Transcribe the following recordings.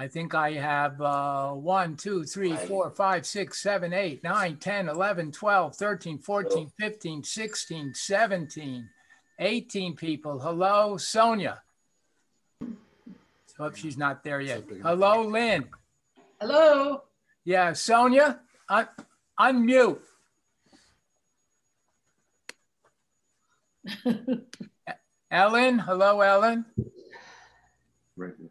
I think I have 1, 2, 3, 4, 5, 6, 7, 8, 9, 10, 11, 12, 13, 14, 15, 16, 17, 18 people. Hello, Sonia. Hope she's not there yet. Hello, Lynn. Hello. Yeah, Sonia, unmute. Ellen, hello, Ellen. Right here.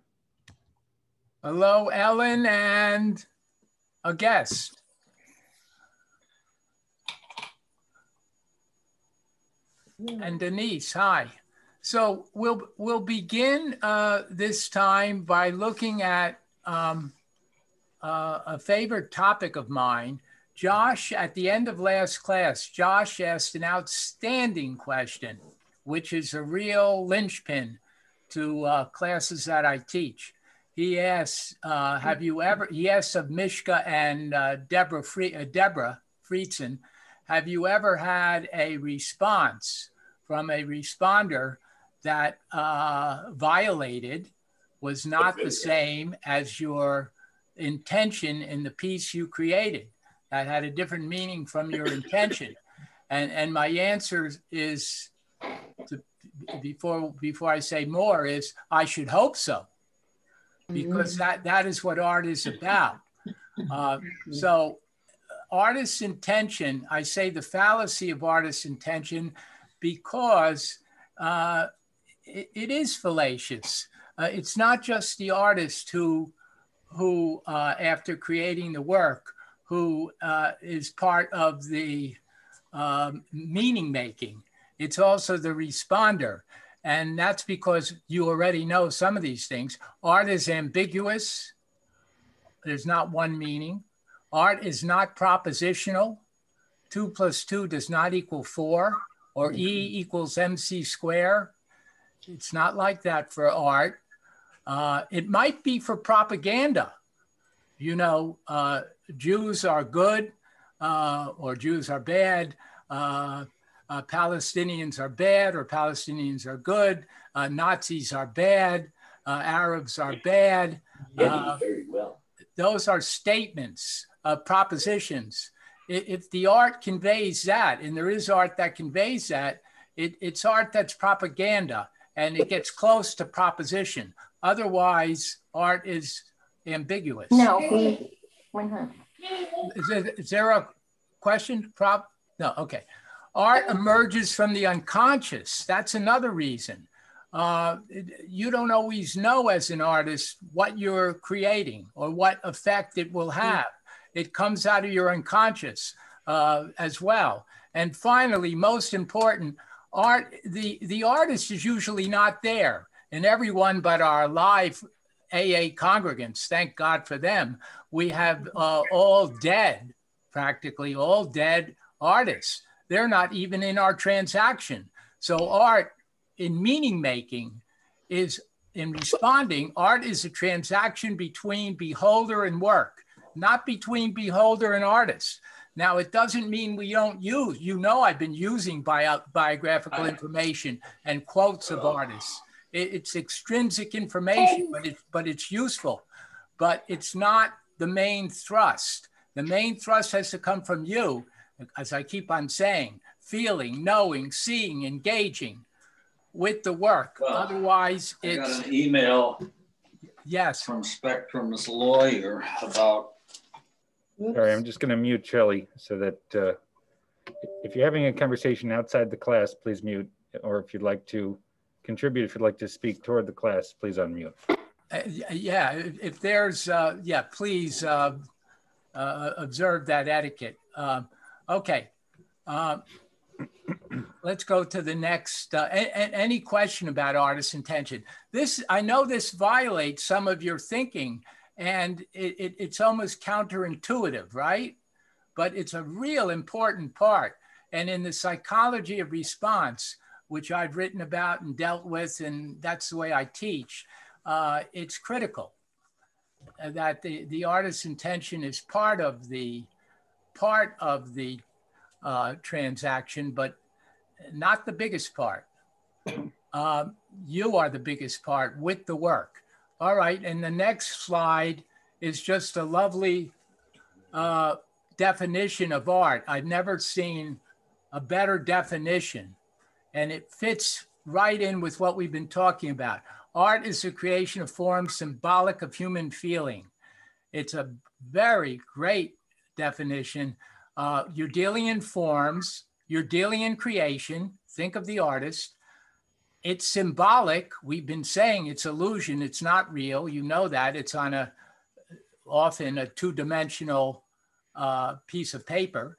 Hello, Ellen, and a guest. And Denise, hi. So we'll begin this time by looking at a favorite topic of mine. Josh, at the end of last class, Josh asked an outstanding question, which is a real linchpin to classes that I teach. He asks, he asks of Mishka and Deborah Friedson, have you ever had a response from a responder that violated, was not the same as your intention in the piece you created, that had a different meaning from your intention? And my answer is, before I say more, is I should hope so, because that is what art is about. So artist's intention, I say the fallacy of artist's intention because it is fallacious. It's not just the artist who after creating the work, who is part of the meaning making. It's also the responder. And that's because you already know some of these things. Art is ambiguous. There's not one meaning. Art is not propositional. 2 + 2 does not equal 4, or E equals MC square. It's not like that for art. It might be for propaganda. You know, Jews are good or Jews are bad. Palestinians are bad or Palestinians are good. Nazis are bad. Arabs are bad. Very well. Those are statements, propositions. If the art conveys that, and there is art that conveys that, it's art that's propaganda, and it gets close to proposition. Otherwise, art is ambiguous. No, we're not. Is there a question? No, okay. Art emerges from the unconscious. That's another reason. You don't always know as an artist what you're creating or what effect it will have. It comes out of your unconscious as well. And finally, most important, art, the artist is usually not there. And everyone but our live AA congregants, thank God for them, we have all dead, practically all dead artists. They're not even in our transaction. So art in meaning making is, in responding, art is a transaction between beholder and work, not between beholder and artist. Now, it doesn't mean we don't use, you know, I've been using biographical information and quotes of artists. It's extrinsic information, but it's useful. But it's not the main thrust. The main thrust has to come from you, as I keep on saying, feeling, knowing, seeing, engaging with the work. Well, otherwise, it's... I got an email from Spectrum's lawyer about... Sorry, I'm just going to mute Shelley so that if you're having a conversation outside the class, please mute. Or if you'd like to contribute, if you'd like to speak toward the class, please unmute. Yeah, if there's, please observe that etiquette. Okay, let's go to the next. Any question about artist's intention? This, I know this violates some of your thinking, and it's almost counterintuitive, right? But it's a real important part. And in the psychology of response, which I've written about and dealt with, and that's the way I teach, it's critical that the artist's intention is part of the transaction, but not the biggest part. You are the biggest part with the work. All right, and the next slide is just a lovely definition of art. I've never seen a better definition, and it fits right in with what we've been talking about. Art is the creation of forms symbolic of human feeling. It's a very great definition. You're dealing in forms, you're dealing in creation. Think of the artist. It's symbolic. We've been saying it's illusion. It's not real. You know that. It's on often a two-dimensional piece of paper.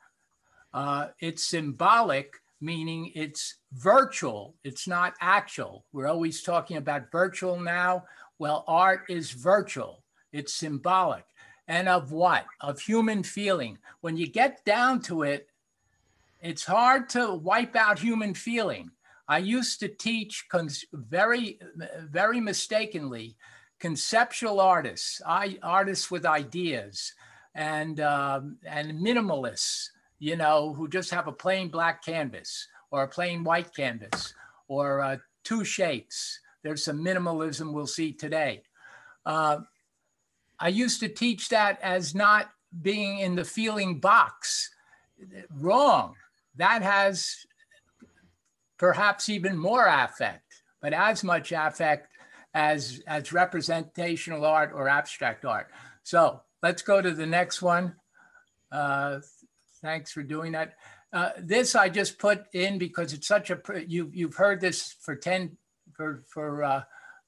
It's symbolic, meaning it's virtual. It's not actual. We're always talking about virtual now. Well, art is virtual. It's symbolic. And of what? Of human feeling. When you get down to it, it's hard to wipe out human feeling. I used to teach very, very mistakenly conceptual artists, artists with ideas, and minimalists, you know, who just have a plain black canvas or a plain white canvas or two shapes. There's some minimalism we'll see today. I used to teach that as not being in the feeling box. Wrong. That has perhaps even more affect, but as much affect as representational art or abstract art. So let's go to the next one. Thanks for doing that. This I just put in because it's such a, you've heard this for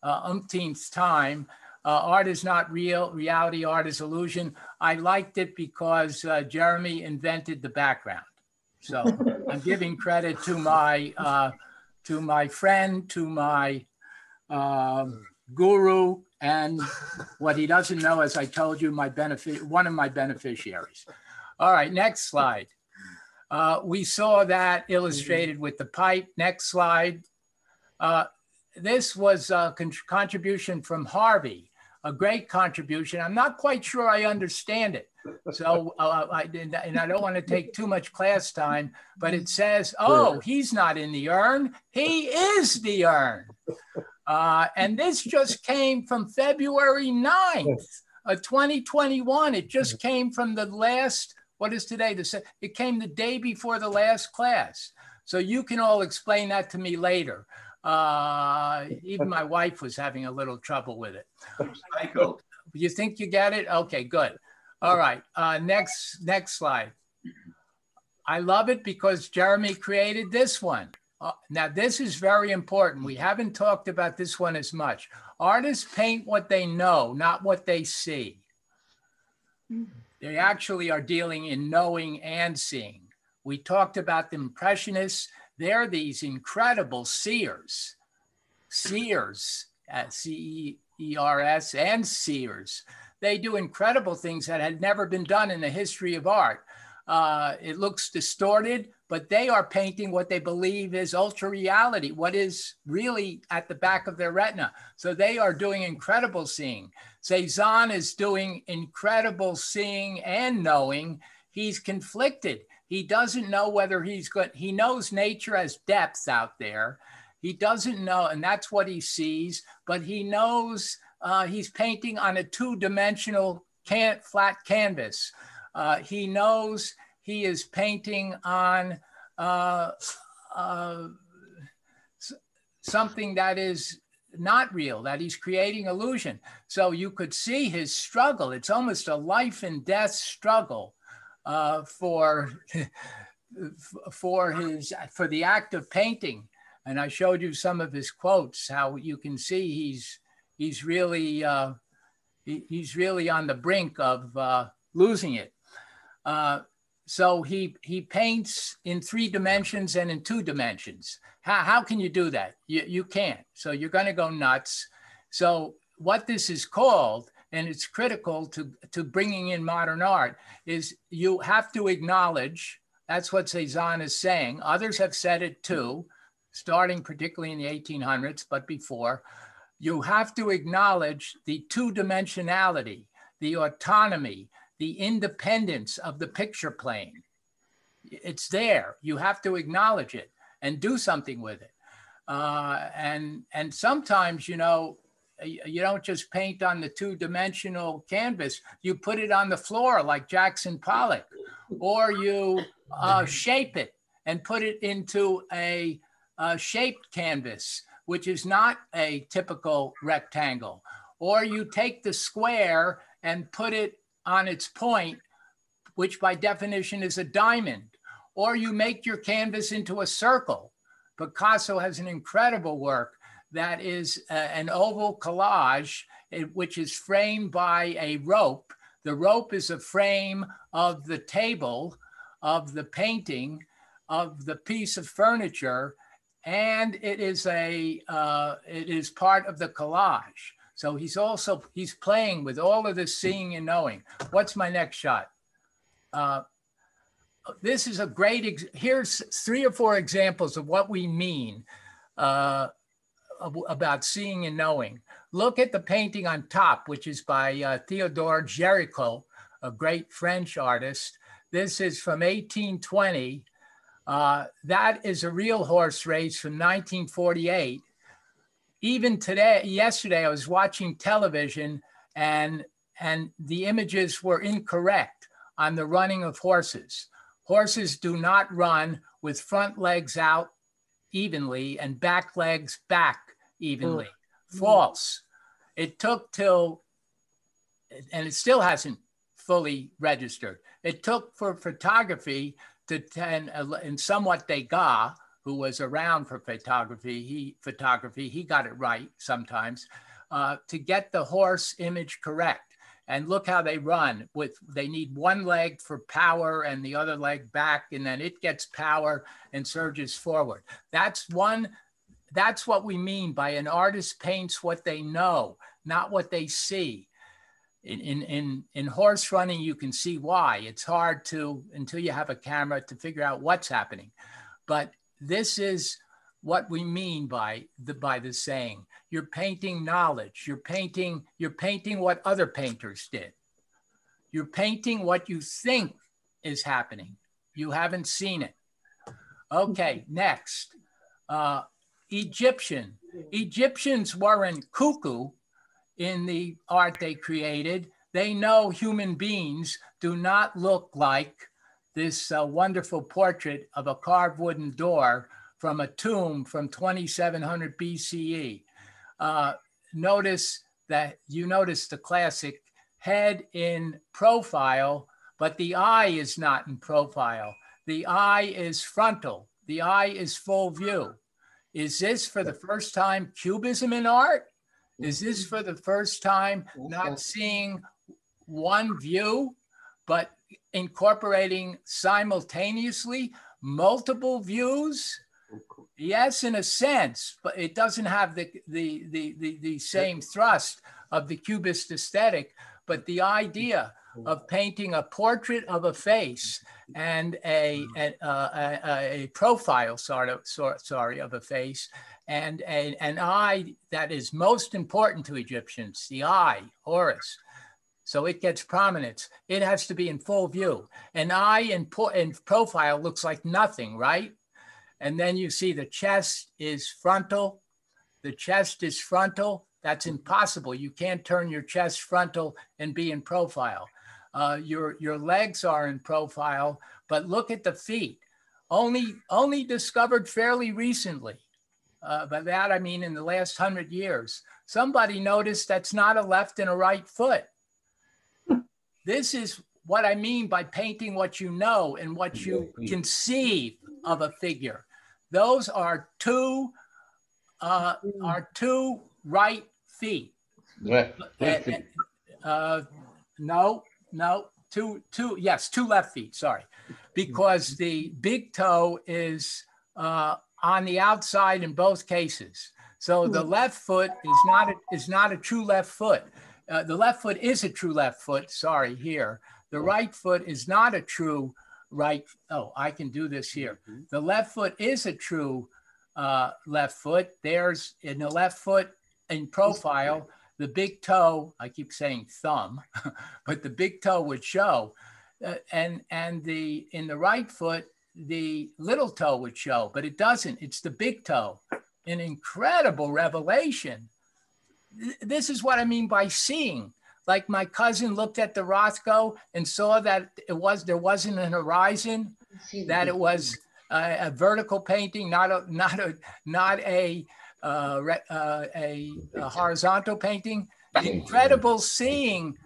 umpteenth time. Art is not real, reality, art is illusion. I liked it because Jeremy invented the background. So I'm giving credit to my friend, to my guru, and what he doesn't know, as I told you, one of my beneficiaries. All right, next slide. We saw that illustrated with the pipe. Next slide. This was a contribution from Harvey, a great contribution. I'm not quite sure I understand it. So I don't want to take too much class time, but it says, oh, he's not in the urn. He is the urn. And this just came from February 9th of 2021. It just came from the last, what is today? It came the day before the last class. So you can all explain that to me later. Even my wife was having a little trouble with it. You think you get it? Okay, good. All right, next slide. I love it because Jeremy created this one. Now, this is very important. We haven't talked about this one as much. Artists paint what they know, not what they see. They actually are dealing in knowing and seeing. We talked about the Impressionists. They're these incredible seers, C-E-E-R-S and seers. They do incredible things that had never been done in the history of art. It looks distorted, but they are painting what they believe is ultra reality, what is really at the back of their retina. So they are doing incredible seeing. Cezanne is doing incredible seeing and knowing. He's conflicted. He doesn't know whether he's good. He knows nature has depths out there. He doesn't know, and that's what he sees, but he knows he's painting on a two-dimensional flat canvas. He knows he is painting on something that is not real, that he's creating illusion. So you could see his struggle. It's almost a life and death struggle for the act of painting. And I showed you some of his quotes, how you can see he's really on the brink of losing it. So he paints in 3 dimensions and in 2 dimensions. How can you do that? You can't. So you're going to go nuts. So what this is called, and it's critical to bringing in modern art, is you have to acknowledge, that's what Cezanne is saying. Others have said it too, starting particularly in the 1800s, but before. You have to acknowledge the two-dimensionality, the autonomy, the independence of the picture plane. It's there. You have to acknowledge it and do something with it. And sometimes, you know, you don't just paint on the two-dimensional canvas. You put it on the floor like Jackson Pollock, or you shape it and put it into a shaped canvas, which is not a typical rectangle. Or you take the square and put it on its point, which by definition is a diamond. Or you make your canvas into a circle. Picasso has an incredible work that is an oval collage, which is framed by a rope. The rope is a frame of the table, of the painting, of the piece of furniture, and it is part of the collage. So he's playing with all of this seeing and knowing. What's my next shot? This is a great, here's 3 or 4 examples of what we mean about seeing and knowing. Look at the painting on top, which is by Theodore Jericho, a great French artist. This is from 1820. That is a real horse race from 1948. Even today, yesterday, I was watching television and the images were incorrect on the running of horses. Horses do not run with front legs out evenly and back legs back evenly. False. It took till, and it still hasn't fully registered. It took for photography and somewhat Gogh, who was around for photography, he got it right sometimes, to get the horse image correct. And look how they run. They need one leg for power and the other leg back, and then it gets power and surges forward. That's what we mean by an artist paints what they know, not what they see. In horse running, you can see why. It's hard to, until you have a camera, to figure out what's happening. But this is what we mean by the saying. You're painting knowledge. You're painting what other painters did. You're painting what you think is happening. You haven't seen it. Okay, next. Egyptians weren't cuckoo in the art they created. They know human beings do not look like this wonderful portrait of a carved wooden door from a tomb from 2700 BCE. Notice the classic head in profile, but the eye is not in profile. The eye is frontal. The eye is full view. Is this for the first time cubism in art? Is this for the first time not seeing one view, but incorporating simultaneously multiple views? Yes, in a sense, but it doesn't have the same thrust of the Cubist aesthetic. But the idea of painting a portrait of a face and a profile of a face and an eye that is most important to Egyptians, the eye, Horus. So it gets prominence. It has to be in full view. An eye in profile looks like nothing, right? And then you see the chest is frontal. The chest is frontal. That's impossible. You can't turn your chest frontal and be in profile. Your legs are in profile, but look at the feet. Only discovered fairly recently. By that I mean in the last 100 years. Somebody noticed that's not a left and a right foot. This is what I mean by painting what you know and what you conceive of a figure. Those are two right feet. Two left feet, sorry. Because the big toe is on the outside in both cases. So the left foot is not a true left foot. The left foot is a true left foot, sorry, here. The right foot is not a true right. Oh, I can do this here. The left foot is a true left foot. There's in the left foot in profile, the big toe, I keep saying thumb, but the big toe would show. And in the right foot, the little toe would show, but it doesn't. It's the big toe. An incredible revelation. this is what I mean by seeing. Like my cousin looked at the Rothko and saw that there wasn't an horizon, that it was a vertical painting, not a horizontal painting. Incredible seeing,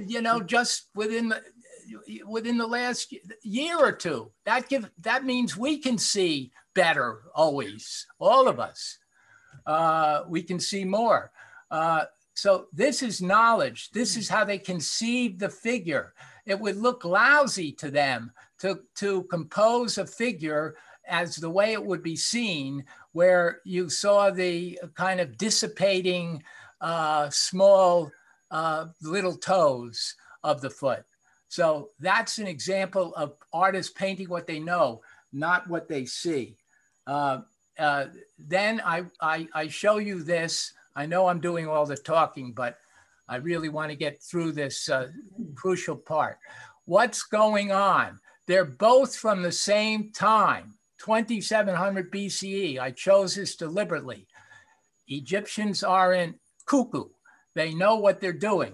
you know, just within the last year or two. That means we can see better always, all of us. We can see more. So this is knowledge. This is how they conceive the figure. It would look lousy to them to compose a figure as the way it would be seen, where you saw the kind of dissipating small little toes of the foot. So that's an example of artists painting what they know, not what they see. Then I show you this. I know I'm doing all the talking, but I really want to get through this crucial part. What's going on? They're both from the same time, 2700 BCE. I chose this deliberately. Egyptians aren't cuckoo. They know what they're doing.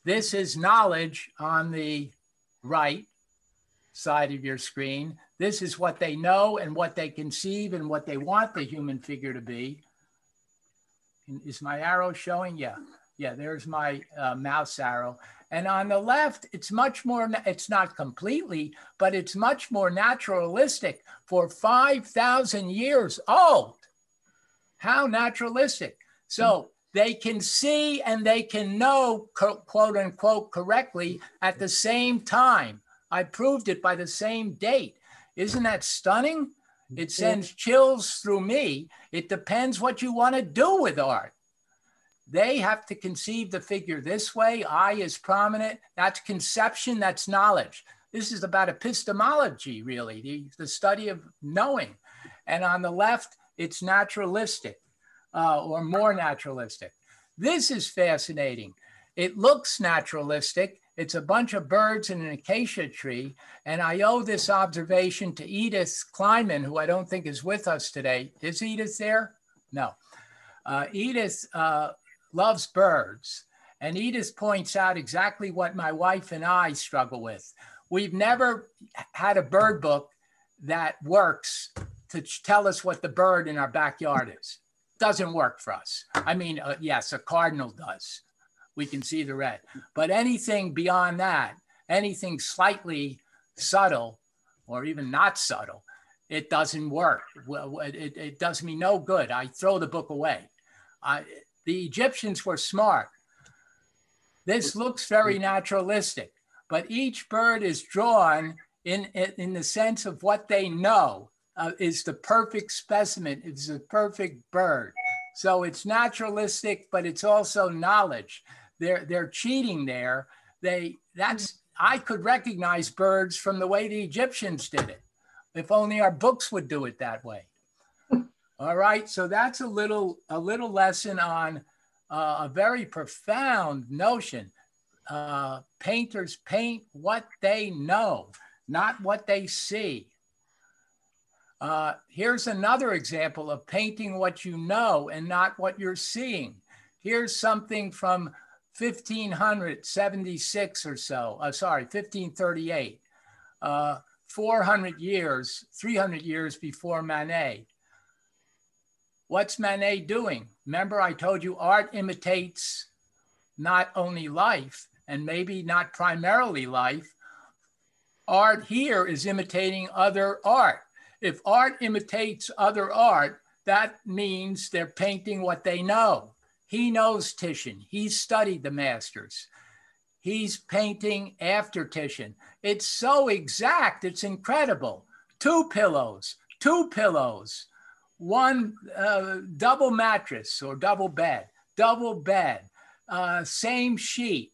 This is knowledge on the right side of your screen. This is what they know and what they conceive and what they want the human figure to be. Is my arrow showing? Yeah. Yeah, there's my mouse arrow. And on the left, it's much more, it's not completely, but it's much more naturalistic for 5,000 years old. How naturalistic. So they can see and they can know, quote unquote, correctly at the same time. I proved it by the same date. Isn't that stunning? It sends chills through me. It depends what you want to do with art. They have to conceive the figure this way. Eye is prominent. That's conception. That's knowledge. This is about epistemology, really, the study of knowing. And on the left, it's naturalistic or more naturalistic. This is fascinating. It looks naturalistic. It's a bunch of birds in an acacia tree. And I owe this observation to Edith Kleinman, who I don't think is with us today. Is Edith there? No. Edith loves birds. And Edith points out exactly what my wife and I struggle with. We've never had a bird book that works to tell us what the bird in our backyard is. Doesn't work for us. I mean, yes, a cardinal does. We can see the red. But anything beyond that, anything slightly subtle or even not subtle, it doesn't work. Well, it does me no good. I throw the book away. The Egyptians were smart. This looks very naturalistic, but each bird is drawn in the sense of what they know is the perfect specimen, it's the perfect bird. So it's naturalistic, but it's also knowledge. They're cheating there. I could recognize birds from the way the Egyptians did it. If only our books would do it that way. All right, so that's a little lesson on a very profound notion. Painters paint what they know, not what they see. Here's another example of painting what you know and not what you're seeing. Here's something from 1576 or so, 1538, 300 years before Manet. What's Manet doing? Remember, I told you art imitates not only life and maybe not primarily life. Art here is imitating other art. If art imitates other art, that means they're painting what they know. He knows Titian. He's studied the masters. He's painting after Titian. It's so exact. It's incredible. Two pillows, one double mattress or double bed, same sheet,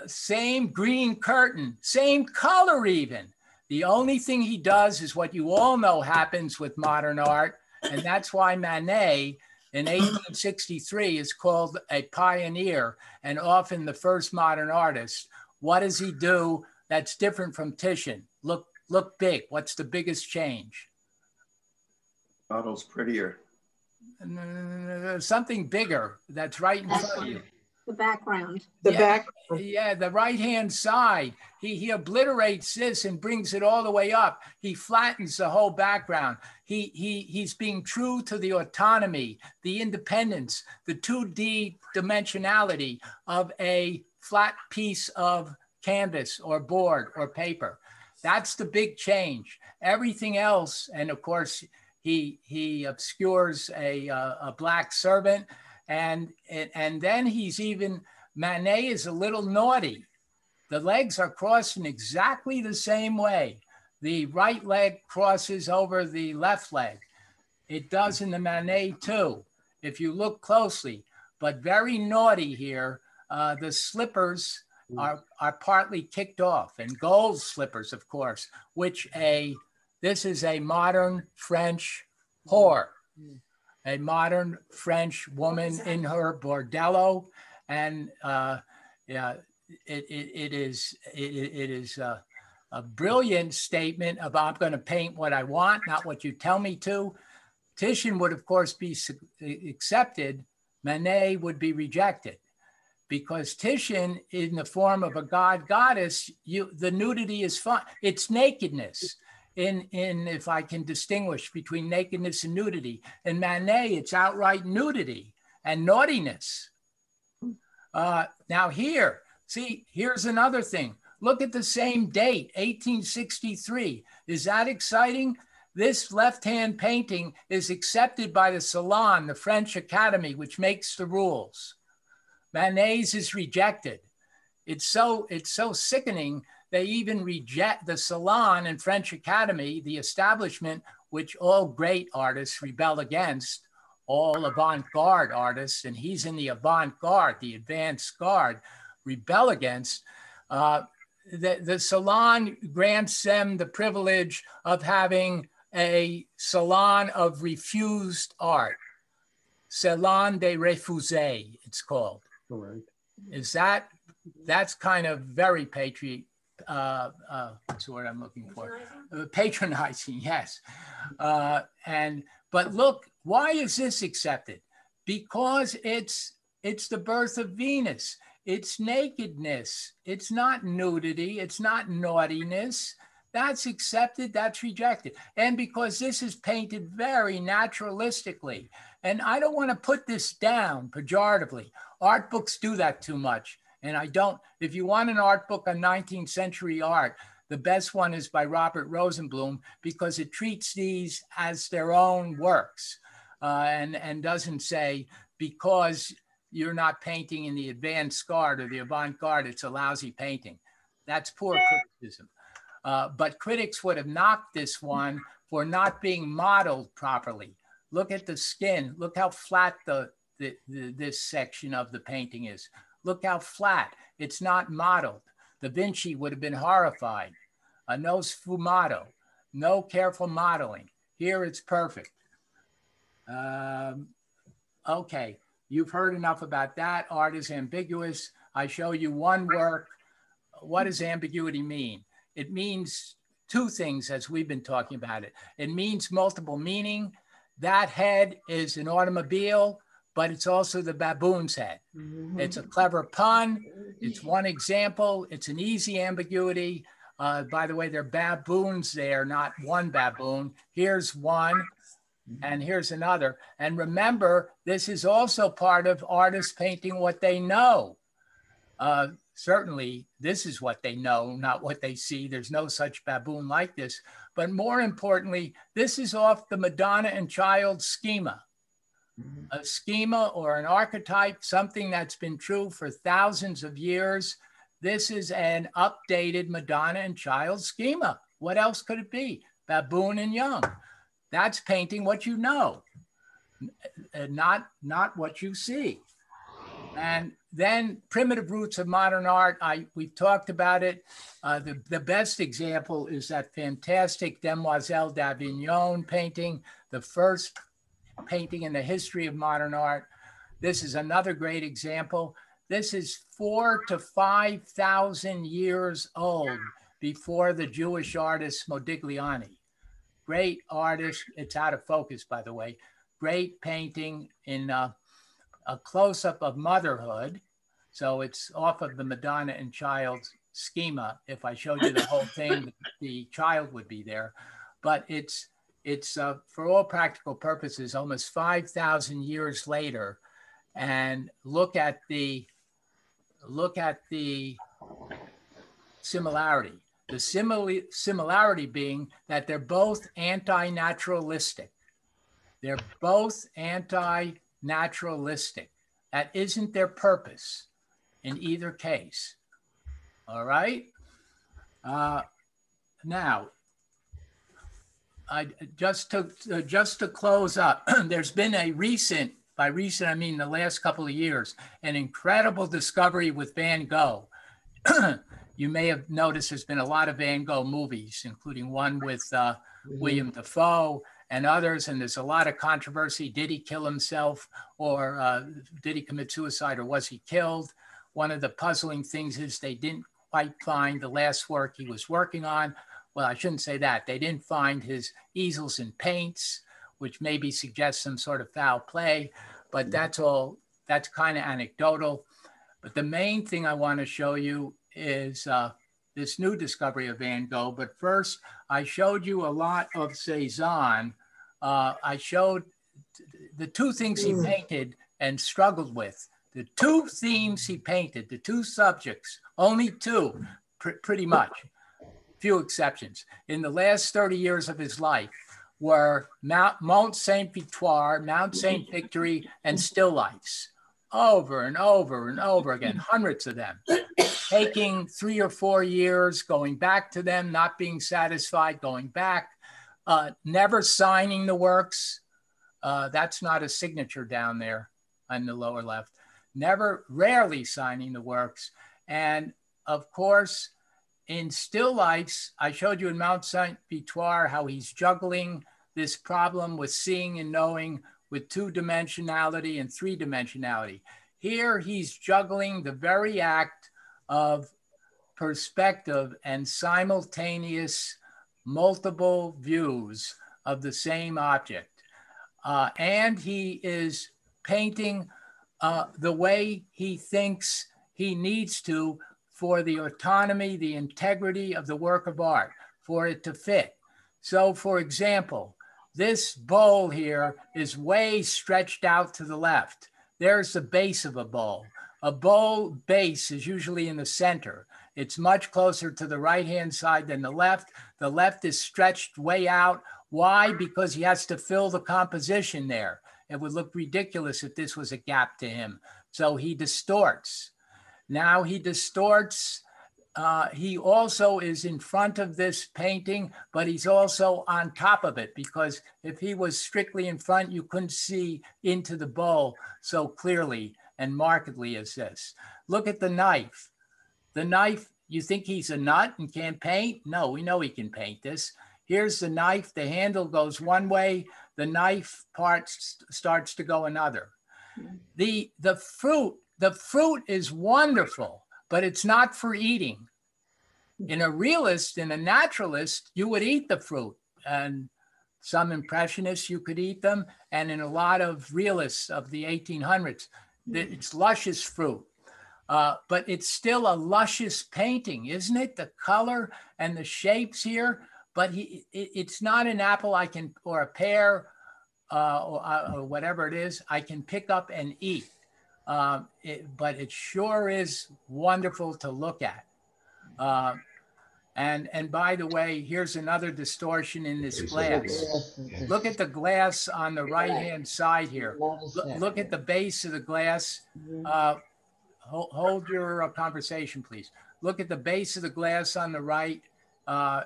same green curtain, same color even. The only thing he does is what you all know happens with modern art, and that's why Manet in 1863 is called a pioneer and often the first modern artist. What does he do that's different from Titian? Look big. What's the biggest change? Bottle's prettier. something bigger that's right in front of you. The background. Yeah, the right-hand side. He obliterates this and brings it all the way up. He flattens the whole background. He's being true to the autonomy, the independence, the 2D dimensionality of a flat piece of canvas or board or paper. That's the big change. Everything else, and of course, he obscures a black servant. And then he's even, Manet is a little naughty. The legs are crossed in exactly the same way. The right leg crosses over the left leg. It does in the Manet too, if you look closely, but very naughty here. The slippers are partly kicked off, and Gogh's slippers, of course, this is a modern French whore. A modern French woman in her bordello, and it is a brilliant statement about, I'm going to paint what I want, not what you tell me to. Titian would, of course, be accepted. Manet would be rejected, because Titian, in the form of a god goddess, the nudity is fun. It's nakedness. If I can distinguish between nakedness and nudity. In Manet, it's outright nudity and naughtiness. Now here's another thing. Look at the same date, 1863. Is that exciting? This left-hand painting is accepted by the Salon, the French Academy, which makes the rules. Manet's is rejected. It's so sickening. They even reject the Salon and French Academy, the establishment, which all great artists rebel against, all avant-garde artists, and he's in the avant-garde, the advanced guard, rebel against. The Salon grants them the privilege of having a salon of refused art. Salon des refusés, it's called. Correct. That's kind of very what's the word I'm looking for? Patronizing, yes. But look, why is this accepted? Because it's the birth of Venus. It's nakedness. It's not nudity. It's not naughtiness. That's accepted, that's rejected. And because this is painted very naturalistically, and I don't want to put this down pejoratively. Art books do that too much. And I don't, if you want an art book on 19th century art, the best one is by Robert Rosenblum, because it treats these as their own works and doesn't say, because you're not painting in the advanced guard or the avant-garde, it's a lousy painting. That's poor criticism. But critics would have knocked this one for not being modeled properly. Look at the skin. Look how flat this section of the painting is. Look how flat. It's not modeled. Da Vinci would have been horrified. No sfumato, no careful modeling. Here it's perfect. Okay, you've heard enough about that. Art is ambiguous. I show you one work. What does ambiguity mean? It means two things, as we've been talking about it. It means multiple meaning. That head is an automobile, but it's also the baboon's head. It's a clever pun. It's one example. It's an easy ambiguity. By the way, there are baboons there, not one baboon. Here's one, and here's another. And remember, this is also part of artists painting what they know. Certainly, this is what they know, not what they see. There's no such baboon like this. But more importantly, this is off the Madonna and Child schema. A schema or an archetype, something that's been true for thousands of years. This is an updated Madonna and Child schema. What else could it be? Baboon and young. That's painting what you know, not what you see. And then primitive roots of modern art, we've talked about it. The best example is that fantastic Demoiselle d'Avignon painting, the first painting in the history of modern art. This is another great example. This is 4,000 to 5,000 years old before the Jewish artist Modigliani. Great artist. It's out of focus, by the way. great painting in a close-up of motherhood. So it's off of the Madonna and Child schema. If I showed you the whole thing, the child would be there. But it's for all practical purposes, almost 5,000 years later. And look at the similarity. The similarity being that they're both anti-naturalistic. They're both anti-naturalistic. That isn't their purpose in either case. All right. Now, just to close up, there's been a recent, by recent I mean the last couple of years, an incredible discovery with Van Gogh. You may have noticed there's been a lot of Van Gogh movies, including one with William Dafoe and others, and there's a lot of controversy. Did he kill himself, or did he commit suicide, or was he killed? One of the puzzling things is they didn't quite find the last work he was working on. Well, I shouldn't say that. They didn't find his easels and paints, which maybe suggests some sort of foul play, but that's kind of anecdotal. But the main thing I want to show you is this new discovery of Van Gogh. But first, I showed you a lot of Cezanne. I showed the two things he painted and struggled with. The two themes he painted, the two subjects, only two, pretty much, few exceptions, in the last 30 years of his life were Mount Saint Victoire, Mount Saint Victory, and still lifes, over and over and over again, hundreds of them, taking 3 or 4 years, going back to them, not being satisfied, going back, never signing the works. That's not a signature down there on the lower left. Rarely signing the works. And of course, in still lifes, I showed you in Mount Saint Victoire how he's juggling this problem with seeing and knowing with 2-dimensionality and 3-dimensionality. Here he's juggling the very act of perspective and simultaneous multiple views of the same object. And he is painting the way he thinks he needs to for the autonomy, the integrity of the work of art, for it to fit. So for example, this bowl here is way stretched out to the left. There's the base of a bowl. A bowl base is usually in the center. It's much closer to the right-hand side than the left. The left is stretched way out. Why? Because he has to fill the composition there. It would look ridiculous if this was a gap to him. So he distorts. Now he distorts. He also is in front of this painting, but he's also on top of it, because if he was strictly in front, you couldn't see into the bowl so clearly and markedly as this. Look at the knife. The knife, you think he's a nut and can't paint? No, we know he can paint this. Here's the knife. The handle goes one way. The knife part starts to go another. The fruit is wonderful, but it's not for eating. In a realist, in a naturalist, you would eat the fruit. And some impressionists, you could eat them. And in a lot of realists of the 1800s, it's luscious fruit. But it's still a luscious painting, isn't it? The color and the shapes here. But it's not an apple or a pear or whatever it is, I can pick up and eat. But it sure is wonderful to look at. And by the way, here's another distortion in this glass. Look at the glass on the right-hand side here. Look at the base of the glass. Hold your conversation, please. Look at the base of the glass on the right.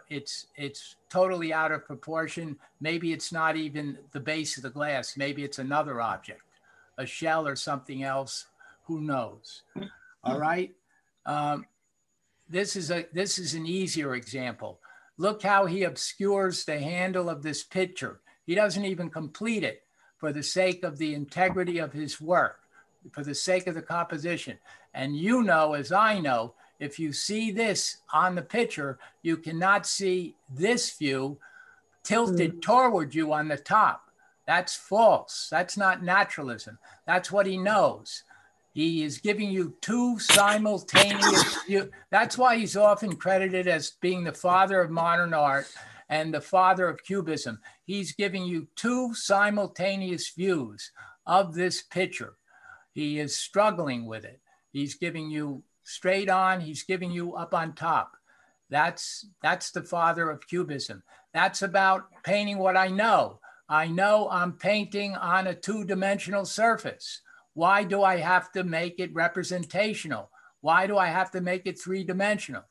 It's totally out of proportion. Maybe it's not even the base of the glass. Maybe it's another object, a shell or something else. Who knows? All right. This is an easier example. Look how he obscures the handle of this picture. He doesn't even complete it for the sake of the integrity of his work, for the sake of the composition. And you know, as I know, if you see this on the picture, you cannot see this view tilted toward you on the top. That's false. That's not naturalism. That's what he knows. He is giving you two simultaneous views. That's why he's often credited as being the father of modern art and the father of Cubism. He's giving you two simultaneous views of this picture. He is struggling with it. He's giving you straight on, he's giving you up on top. That's the father of Cubism. That's about painting what I know. I know I'm painting on a two-dimensional surface. Why do I have to make it representational? Why do I have to make it three-dimensional?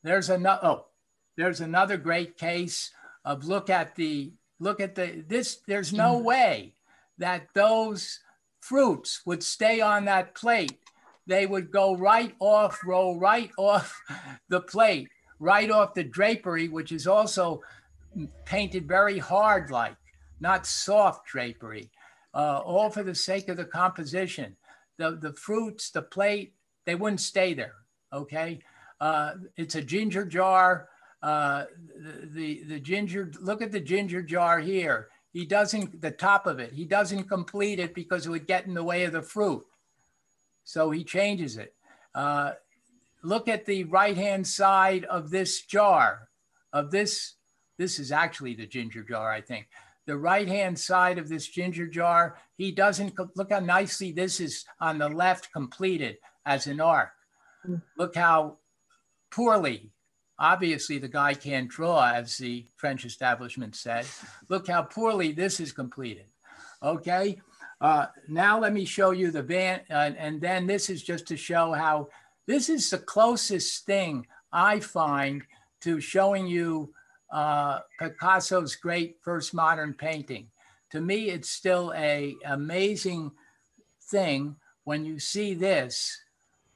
There's another great case of look at this. There's no way that those fruits would stay on that plate. They would go right off, roll right off the plate, right off the drapery, which is also painted very hard like, not soft drapery, all for the sake of the composition. The fruits, the plate, they wouldn't stay there, okay? It's a ginger jar. The ginger, look at the ginger jar here. He doesn't, the top of it, he doesn't complete it because it would get in the way of the fruit. So he changes it. Look at the right-hand side of this jar, this is actually the ginger jar, I think. The right-hand side of this ginger jar, he doesn't, look how nicely this is on the left completed as an arc. Look how poorly, obviously the guy can't draw, as the French establishment said. Look how poorly this is completed, okay? Now let me show you the van, and then this is just to show how, this is the closest thing I find to showing you Picasso's great first modern painting. To me, it's still an amazing thing when you see this.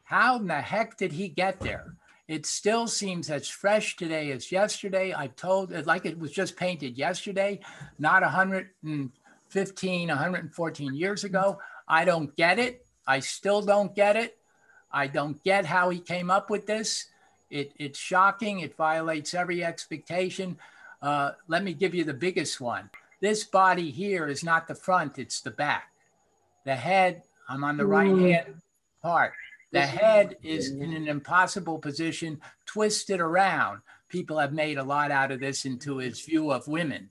How in the heck did he get there? It still seems as fresh today as yesterday. I told it like it was just painted yesterday, not 115, 114 years ago. I don't get it. I still don't get it. I don't get how he came up with this. It's shocking. It violates every expectation. Let me give you the biggest one. This body here is not the front, it's the back. The head, I'm on the right-hand part. The head is in an impossible position, twisted around. People have made a lot out of this into his view of women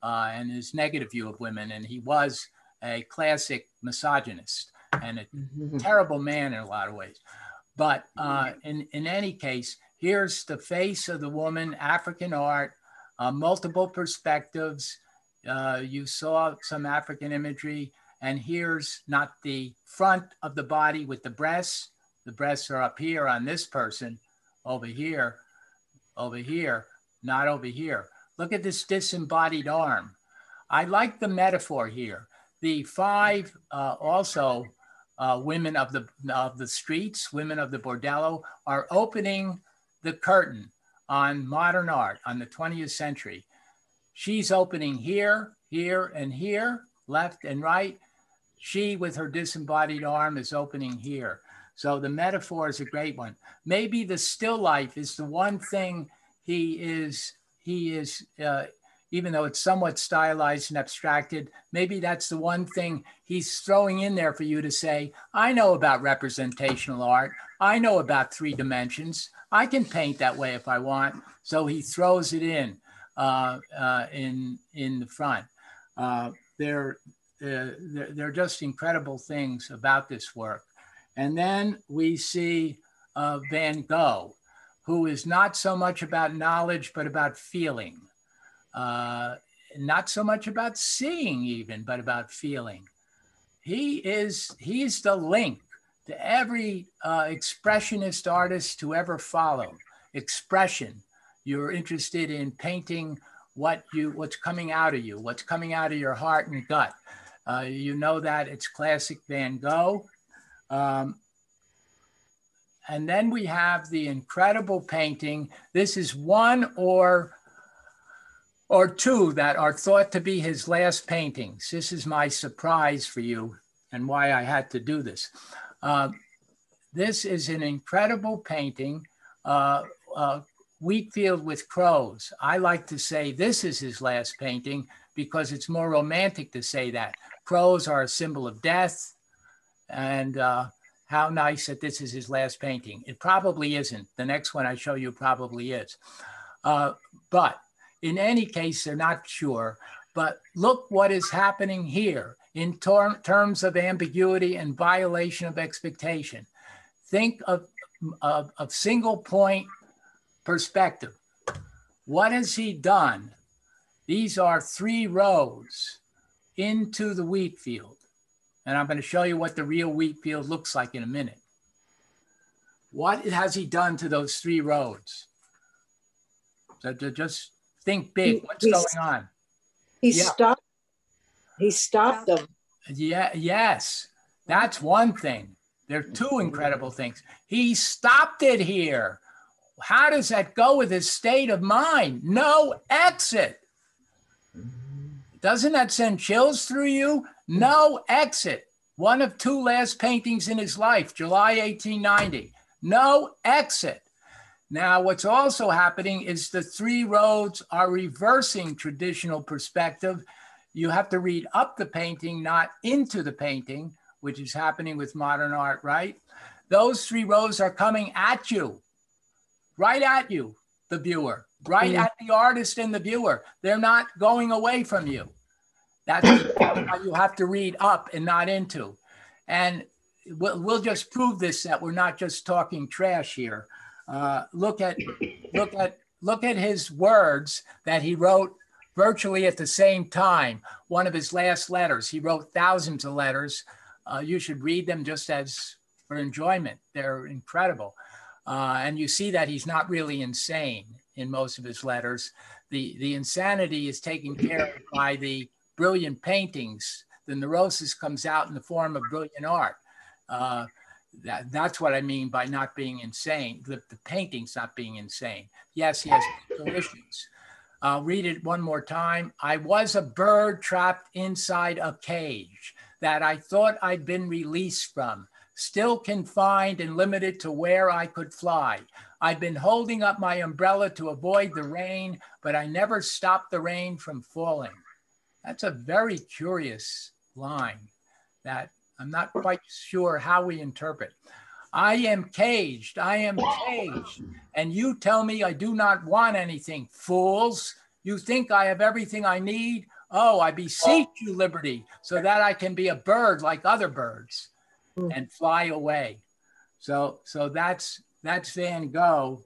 and his negative view of women. And he was a classic misogynist and a terrible man in a lot of ways. But in any case, here's the face of the woman, African art, multiple perspectives. You saw some African imagery, and here's not the front of the body with the breasts. The breasts are up here on this person, over here, not over here. Look at this disembodied arm. I like the metaphor here. The five also women of the streets, women of the bordello, are opening the curtain on modern art, on the 20th century. She's opening here, here, and here, left and right. She, with her disembodied arm, is opening here. So the metaphor is a great one. Maybe the still life is the one thing he is, even though it's somewhat stylized and abstracted, maybe that's the one thing he's throwing in there for you to say, I know about representational art. I know about 3 dimensions. I can paint that way if I want. So he throws it in the front. They're just incredible things about this work. And then we see Van Gogh, who is not so much about knowledge, but about feeling. Not so much about seeing even, but about feeling. He's the link to every expressionist artist who ever followed. Expression. You're interested in painting what's coming out of you, what's coming out of your heart and gut. You know that it's classic Van Gogh. And then we have the incredible painting. This is one or two that are thought to be his last paintings. This is my surprise for you and why I had to do this. This is an incredible painting wheat field with crows. I like to say this is his last painting because it's more romantic to say that. Crows are a symbol of death, and how nice that this is his last painting. It probably isn't. The next one I show you probably is. But in any case, they're not sure. But look what is happening here in terms of ambiguity and violation of expectation. Think of single point perspective. What has he done? These are 3 rows into the wheat field. And I'm going to show you what the real wheat field looks like in a minute. What has he done to those 3 rows? So to just think big, what's going on? He stopped them. Yeah, yes, that's one thing. There are 2 incredible things. He stopped it here. How does that go with his state of mind? No exit. Doesn't that send chills through you? No exit. One of 2 last paintings in his life, July 1890. No exit. Now, what's also happening is the 3 rows are reversing traditional perspective. You have to read up the painting, not into the painting, which is happening with modern art, right? Those 3 rows are coming at you, right at you, the viewer, right at the artist and the viewer. They're not going away from you. That's why you have to read up and not into. And we'll just prove this, that we're not just talking trash here. Look at his words that he wrote virtually at the same time. One of his last letters. He wrote thousands of letters. You should read them just as for enjoyment. They're incredible. And you see that he's not really insane in most of his letters. The insanity is taken care of by the brilliant paintings. The neurosis comes out in the form of brilliant art. That's what I mean by not being insane. The painting's not being insane. Yes, he has mental issues. I'll read it one more time. I was a bird trapped inside a cage that I thought I'd been released from, still confined and limited to where I could fly. I've been holding up my umbrella to avoid the rain, but I never stopped the rain from falling. That's a very curious line that I'm not quite sure how we interpret. I am caged, and you tell me I do not want anything, fools. You think I have everything I need? Oh, I beseech you, liberty, so that I can be a bird like other birds and fly away. So that's Van Gogh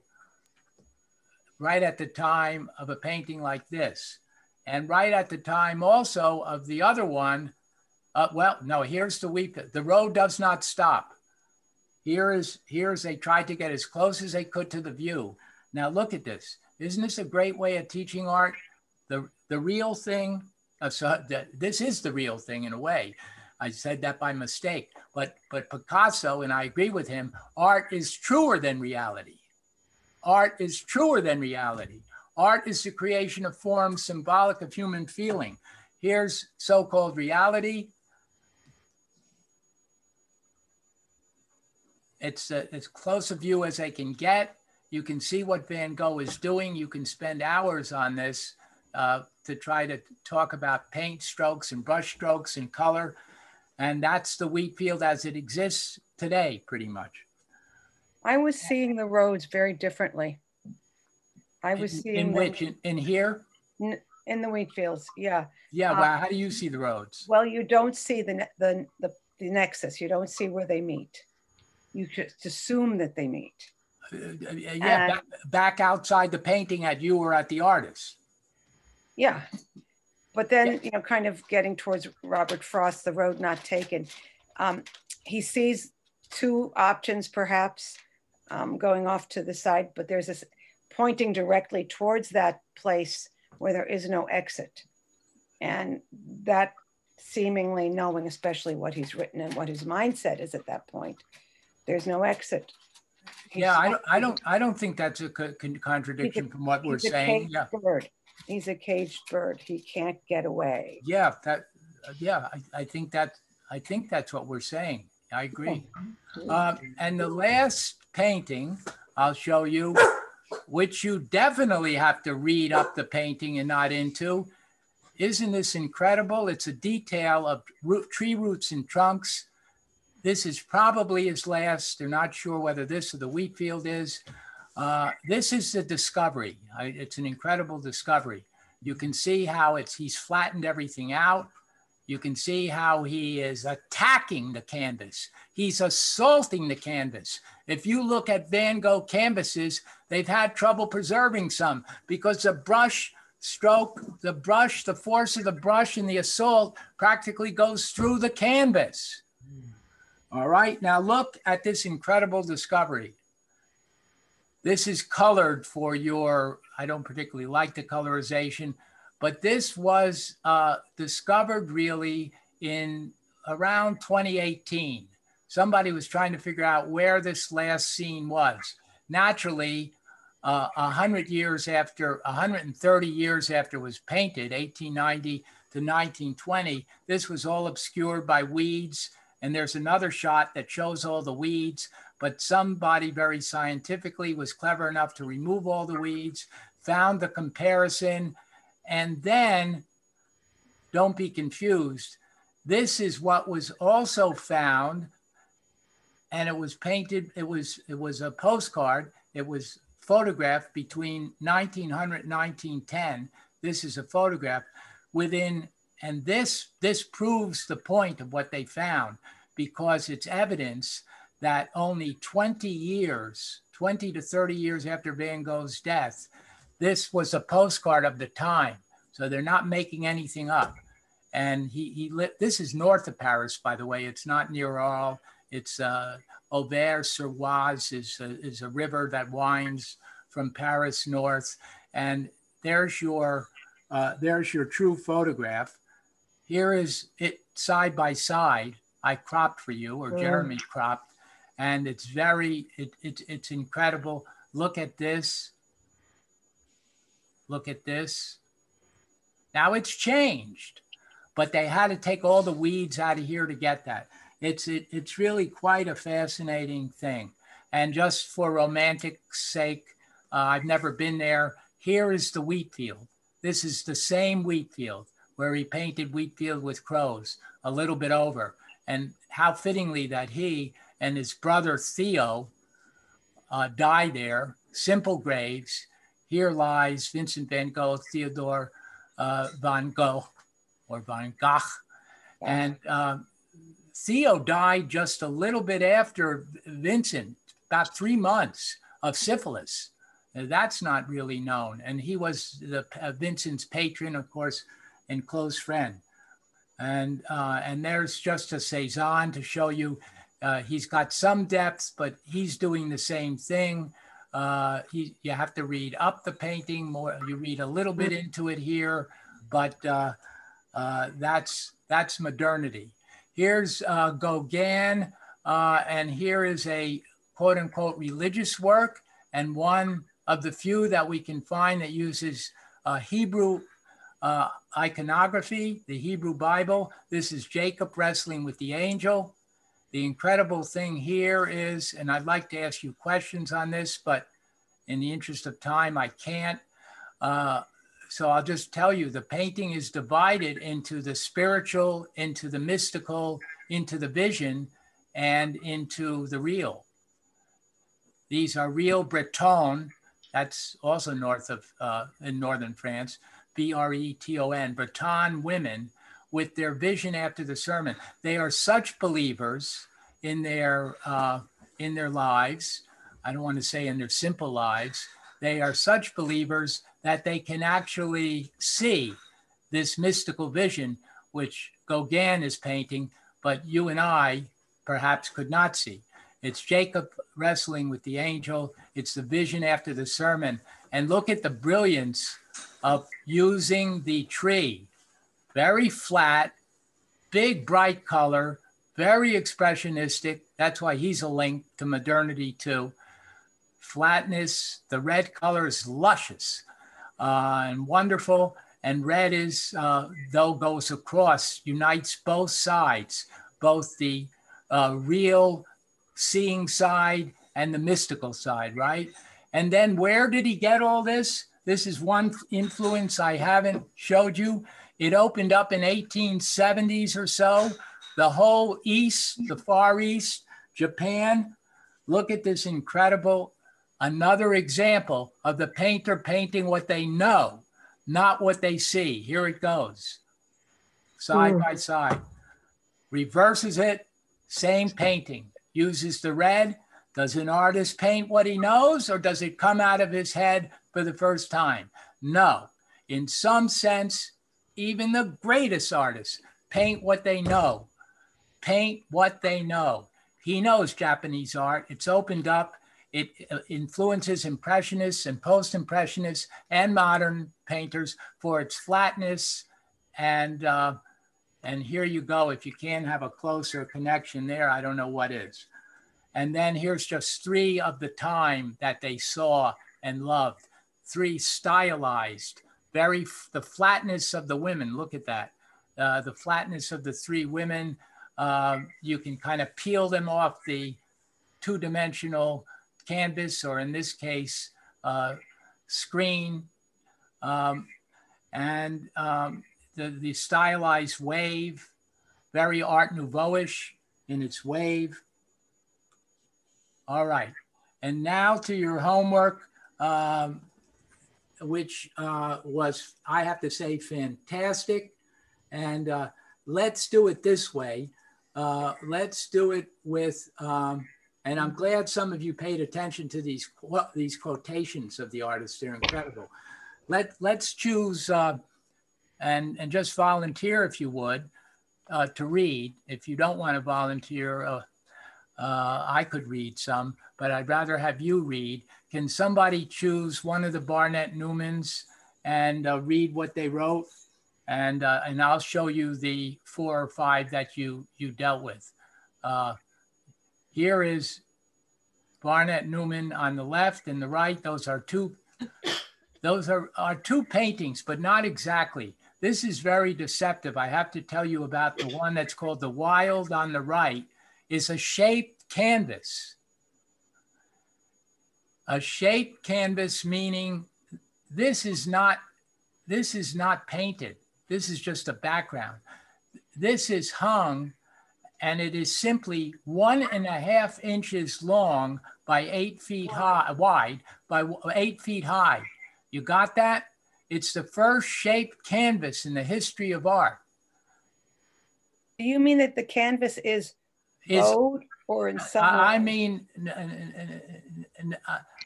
right at the time of a painting like this. And right at the time also of the other one, here's the wheat. The road does not stop. Here's they tried to get as close as they could to the view. Now look at this. Isn't this a great way of teaching art? The real thing, this is the real thing in a way. I said that by mistake, but Picasso, and I agree with him, art is truer than reality. Art is truer than reality. Art is the creation of forms symbolic of human feeling. Here's so-called reality. It's as close a view as I can get. You can see what Van Gogh is doing. You can spend hours on this to try to talk about paint strokes and brush strokes and color. And that's the wheat field as it exists today, pretty much. I was seeing the roads very differently. I was seeing in which in here in the wheat fields, yeah. Yeah. Well, how do you see the roads? Well, you don't see the nexus. You don't see where they meet. You just assume that they meet. Back outside the painting at you or at the artist. Yeah, but then kind of getting towards Robert Frost, the road not taken. He sees 2 options, perhaps going off to the side, but there's this pointing directly towards that place where there is no exit. And that seemingly knowing, especially what he's written and what his mindset is at that point, there's no exit. I don't think that's a contradiction from what we're saying. Yeah. Bird. He's a caged bird. He can't get away. Yeah, I think that's what we're saying. I agree. And the last painting I'll show you which you definitely have to read up the painting and not into. Isn't this incredible? It's a detail of tree roots and trunks. This is probably his last. They're not sure whether this or the wheat field is. This is the discovery. It's an incredible discovery. You can see how he's flattened everything out. You can see how he is attacking the canvas. He's assaulting the canvas. If you look at Van Gogh canvases, they've had trouble preserving some because the brush stroke, the force of the brush and the assault practically goes through the canvas. All right, now look at this incredible discovery. This is colored for your, I don't particularly like the colorization, but this was discovered really in around 2018. Somebody was trying to figure out where this last scene was. Naturally, 130 years after it was painted, 1890 to 1920, this was all obscured by weeds. And there's another shot that shows all the weeds, but somebody very scientifically was clever enough to remove all the weeds, found the comparison, and then, don't be confused, this is what was also found, and it was painted, it was a postcard, it was photographed between 1900 and 1910. This is a photograph within, and this proves the point of what they found, because it's evidence that only 20 to 30 years after Van Gogh's death, this was a postcard of the time. So they're not making anything up. And this is north of Paris, by the way. It's not near Arles. It's Auvers-sur-Oise is a river that winds from Paris north. And there's your true photograph. Here is it side by side. I cropped for you, or Jeremy cropped, and it's it's incredible. Look at this. Look at this. Now it's changed, but they had to take all the weeds out of here to get that. It's really quite a fascinating thing. And just for romantic sake, I've never been there. Here is the wheat field. This is the same wheat field where he painted wheat field with crows, a little bit over. And how fittingly that he and his brother Theo died there, simple graves. Here lies Vincent van Gogh, Theodore van Gogh, or Van Gogh. And Theo died just a little bit after Vincent, about 3 months of syphilis. That's not really known. And he was Vincent's patron, of course, and close friend. And there's just a Cezanne to show you he's got some depth, but he's doing the same thing. You have to read up the painting more. You read a little bit into it here, but that's modernity. Here's Gauguin, and here is a quote unquote religious work, and one of the few that we can find that uses Hebrew iconography, the Hebrew Bible. This is Jacob wrestling with the angel. The incredible thing here is, and I'd like to ask you questions on this, but in the interest of time, I can't. So I'll just tell you, the painting is divided into the spiritual, into the mystical, into the vision, and into the real. These are real Breton, that's also north of, in northern France, B-R-E-T-O-N, Breton women with their vision after the sermon. They are such believers in their lives. I don't want to say in their simple lives. They are such believers that they can actually see this mystical vision, which Gauguin is painting, but you and I perhaps could not see. It's Jacob wrestling with the angel. It's the vision after the sermon. And look at the brilliance of using the tree. Very flat, big, bright color, very expressionistic. That's why he's a link to modernity too. Flatness, the red color is luscious and wonderful. And red is, though goes across, unites both sides, both the real seeing side and the mystical side, right? And then where did he get all this? This is one influence I haven't showed you. It opened up in 1870s or so. The whole East, the Far East, Japan. Look at this incredible, another example of the painter painting what they know, not what they see. Here it goes, side by side. Reverses it, same painting. Uses the red. Does an artist paint what he knows, or does it come out of his head for the first time? No. In some sense, even the greatest artists paint what they know. Paint what they know. He knows Japanese art. It's opened up. It influences Impressionists and Post-Impressionists and modern painters for its flatness. And here you go. If you can't have a closer connection there, I don't know what is. And then here's just three of the time that they saw and loved. Three stylized, the flatness of the women. Look at that. The flatness of the three women. You can kind of peel them off the two-dimensional canvas, or in this case, screen. The stylized wave, very Art Nouveau-ish in its wave. All right, and now to your homework, which was, I have to say, fantastic. And let's do it this way. Let's do it with, and I'm glad some of you paid attention to these quotations of the artists. They're incredible. Let's choose and just volunteer if you would to read. If you don't want to volunteer, I could read some, but I'd rather have you read. Can somebody choose one of the Barnett Newmans and read what they wrote? And I'll show you the 4 or 5 that you dealt with. Here is Barnett Newman on the left and the right. Those are two paintings, but not exactly. This is very deceptive. I have to tell you about the one that's called The Wild on the right. Is a shaped canvas. A shaped canvas meaning this is not painted. This is just a background. This is hung, and it is simply 1.5 inches long by 8 feet high, wide by 8 feet high. You got that? It's the first shaped canvas in the history of art. Do you mean that the canvas is bowed or in some way?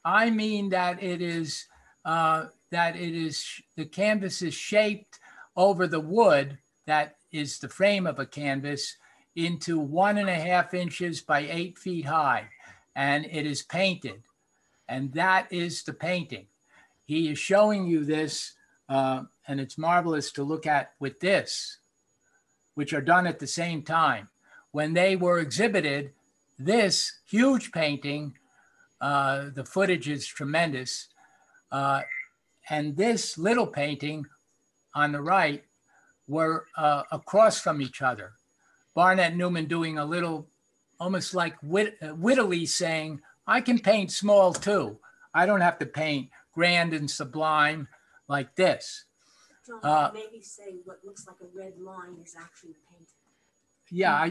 I mean that it is the canvas is shaped over the wood that is the frame of a canvas into 1.5 inches by 8 feet high, and it is painted, and that is the painting. He is showing you this, and it's marvelous to look at with this, which are done at the same time. When they were exhibited, this huge painting, the footage is tremendous, and this little painting on the right were across from each other. Barnett Newman doing a little, almost like wittily saying, I can paint small too. I don't have to paint grand and sublime like this. John, maybe say what looks like a red line is actually painted. Yeah,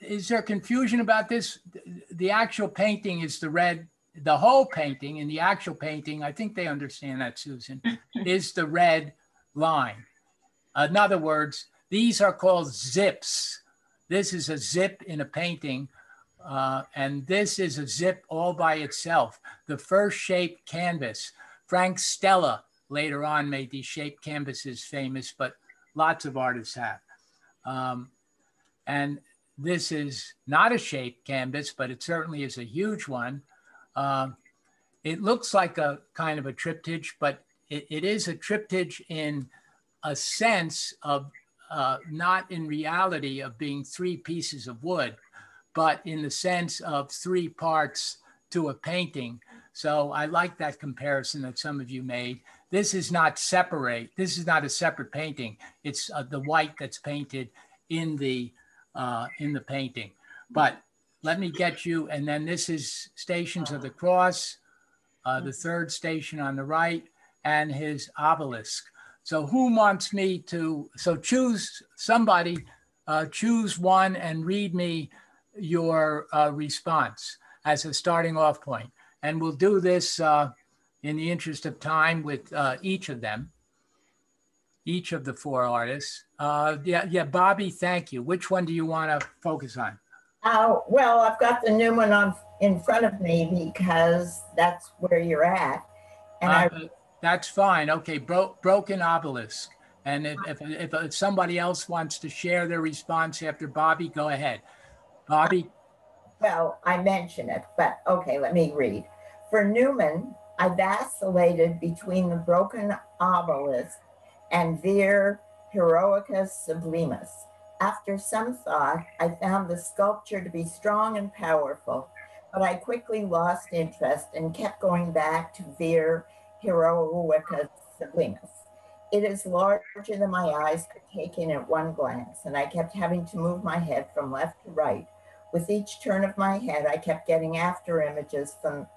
is there confusion about this? The actual painting is the red, the whole painting, and the actual painting, I think they understand that, Susan, is the red line. In other words, these are called zips. This is a zip in a painting, and this is a zip all by itself. The first shaped canvas. Frank Stella later on made these shaped canvases famous, but lots of artists have. And this is not a shaped canvas, but it certainly is a huge one. It looks like a kind of a triptych, but it is a triptych in a sense of not in reality of being 3 pieces of wood, but in the sense of 3 parts to a painting. So I like that comparison that some of you made. This is not separate. This is not a separate painting. It's the white that's painted in the painting. But let me get you, and then this is Stations of the Cross. the third station on the right, and his obelisk. So who wants me to, so choose somebody, choose one and read me your response as a starting off point. And we'll do this in the interest of time with each of them, each of the four artists. Yeah, Bobby, thank you. Which one do you want to focus on? Well, I've got the Newman on in front of me because that's where you're at. And that's fine. Okay, broken obelisk. And if somebody else wants to share their response after Bobby, go ahead. Bobby? Well, I mentioned it, but okay, let me read. For Newman, I vacillated between the broken obelisk and Vir Heroicus Sublimus. After some thought, I found the sculpture to be strong and powerful, but I quickly lost interest and kept going back to Vir Heroicus Sublimus. It is larger than my eyes could take in at one glance, and I kept having to move my head from left to right. With each turn of my head, I kept getting after images from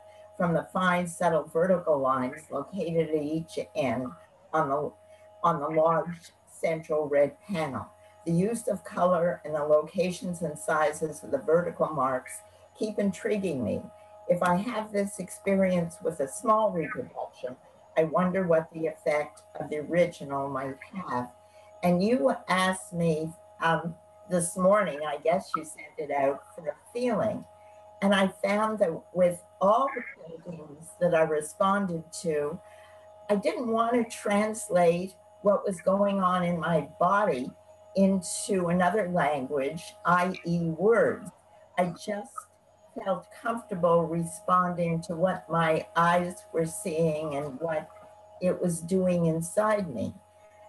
the fine, subtle vertical lines located at each end on the large central red panel. The use of color and the locations and sizes of the vertical marks keep intriguing me. If I have this experience with a small reproduction, I wonder what the effect of the original might have. And you asked me this morning, I guess you sent it out for a feeling. And I found that with all the paintings that I responded to, I didn't want to translate what was going on in my body into another language, i.e. words. I just felt comfortable responding to what my eyes were seeing and what it was doing inside me.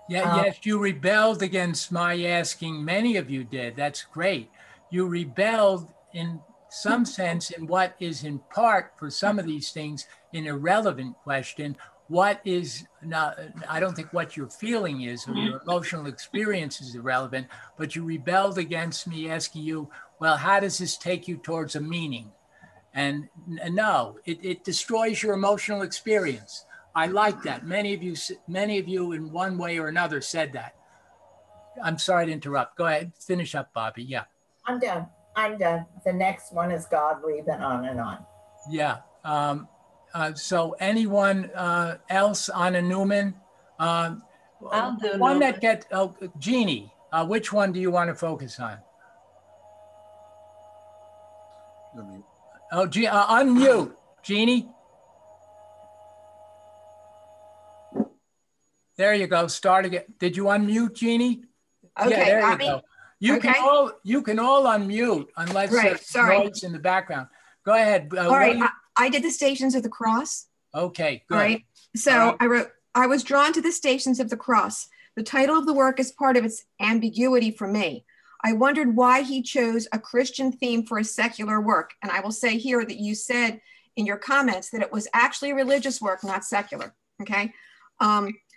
Yeah, yes, you rebelled against my asking. Many of you did. That's great. You rebelled in some sense in what is in part, for some of these things, an irrelevant question. What is not, I don't think what your feeling is or your emotional experience is irrelevant, but you rebelled against me asking you, well, how does this take you towards a meaning? And no, it destroys your emotional experience. I like that. Many of you in one way or another said that. I'm sorry to interrupt. Go ahead, finish up, Bobby. Yeah. I'm done. The next one is godly, then on and on. Yeah. So anyone else on a Newman? I'll do one Newman. that gets, Jeannie, which one do you want to focus on? Unmute, Jeannie. There you go. Start again. Did you unmute, Jeannie? Okay, yeah, there got you go. me. You Okay. can all unmute unless Right, there's sorry. noise in the background. Go ahead. All right, I did the Stations of the Cross. Okay, good. All right. So All right. I wrote, I was drawn to the Stations of the Cross. The title of the work is part of its ambiguity for me. I wondered why he chose a Christian theme for a secular work. And I will say here that you said in your comments that it was actually a religious work, not secular, okay?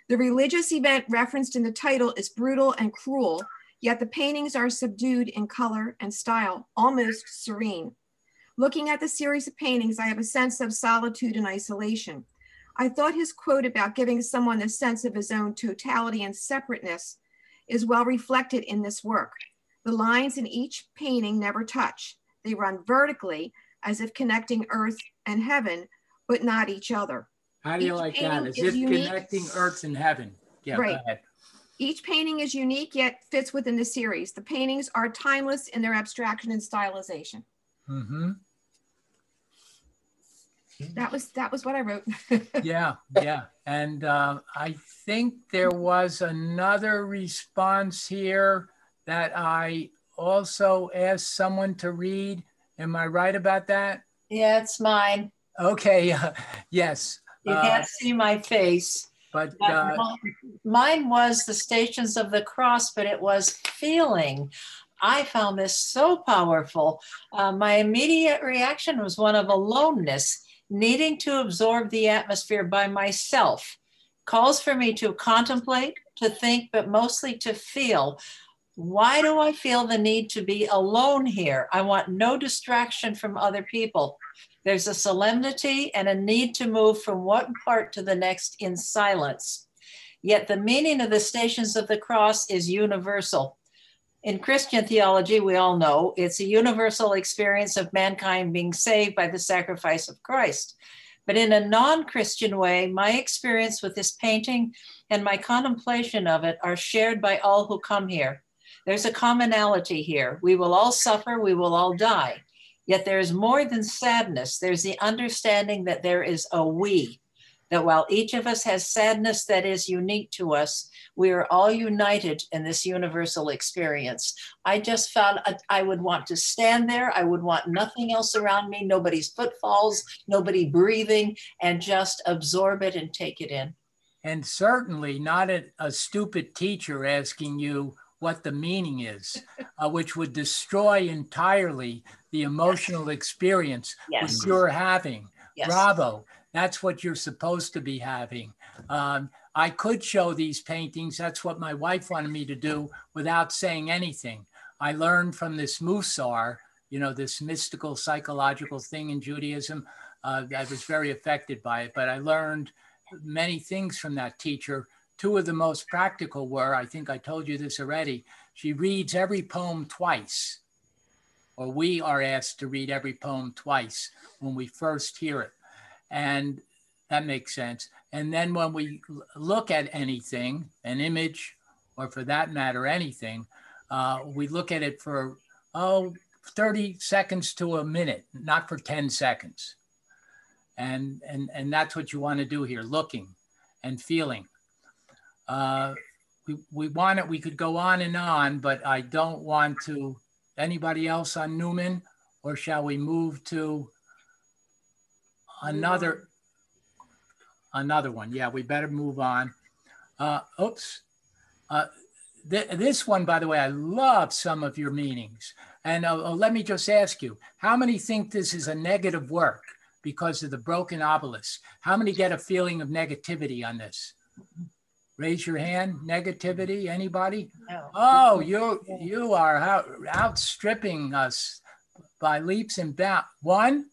The religious event referenced in the title is brutal and cruel, yet the paintings are subdued in color and style, almost serene. Looking at the series of paintings, I have a sense of solitude and isolation. I thought his quote about giving someone a sense of his own totality and separateness is well reflected in this work. The lines in each painting never touch. They run vertically as if connecting earth and heaven, but not each other. How do you Each like that? painting As is if unique. connecting earth and heaven. Yeah, Right. go ahead. Each painting is unique, yet fits within the series. The paintings are timeless in their abstraction and stylization. Mm-hmm. That was what I wrote. Yeah. And I think there was another response here that I also asked someone to read. Am I right about that? Yeah, it's mine. Okay, yes. You can't see my face. But mine was the Stations of the Cross, but it was feeling. I found this so powerful. My immediate reaction was one of aloneness, needing to absorb the atmosphere by myself. Calls for me to contemplate, to think, but mostly to feel. Why do I feel the need to be alone here? I want no distraction from other people. There's a solemnity and a need to move from one part to the next in silence. Yet the meaning of the Stations of the Cross is universal. In Christian theology, we all know it's a universal experience of mankind being saved by the sacrifice of Christ. But in a non-Christian way, my experience with this painting and my contemplation of it are shared by all who come here. There's a commonality here. We will all suffer, we will all die. Yet there is more than sadness. There's the understanding that there is a we, that while each of us has sadness that is unique to us, we are all united in this universal experience. I just found I would want to stand there. I would want nothing else around me, nobody's footfalls, nobody breathing, and just absorb it and take it in. And certainly not a stupid teacher asking you what the meaning is, which would destroy entirely the emotional experience that you're having. Yes. Bravo. That's what you're supposed to be having. I could show these paintings. That's what my wife wanted me to do without saying anything. I learned from this Musar, you know, this mystical psychological thing in Judaism. I was very affected by it, but I learned many things from that teacher. Two of the most practical were, I think I told you this already, she reads every poem twice, or we are asked to read every poem twice when we first hear it. And that makes sense. And then when we look at anything, an image, or for that matter, anything, we look at it for, 30 seconds to a minute, not for 10 seconds. And that's what you want to do here, looking and feeling. We want it, we could go on, but I don't want to. Anybody else on Newman, or shall we move to another one? Yeah, we better move on. This one, by the way, I love some of your meanings. And let me just ask you, how many think this is a negative work because of the broken obelisk? How many get a feeling of negativity on this? Raise your hand. Negativity, anybody? No. Oh, you are outstripping us by leaps and bounds. One?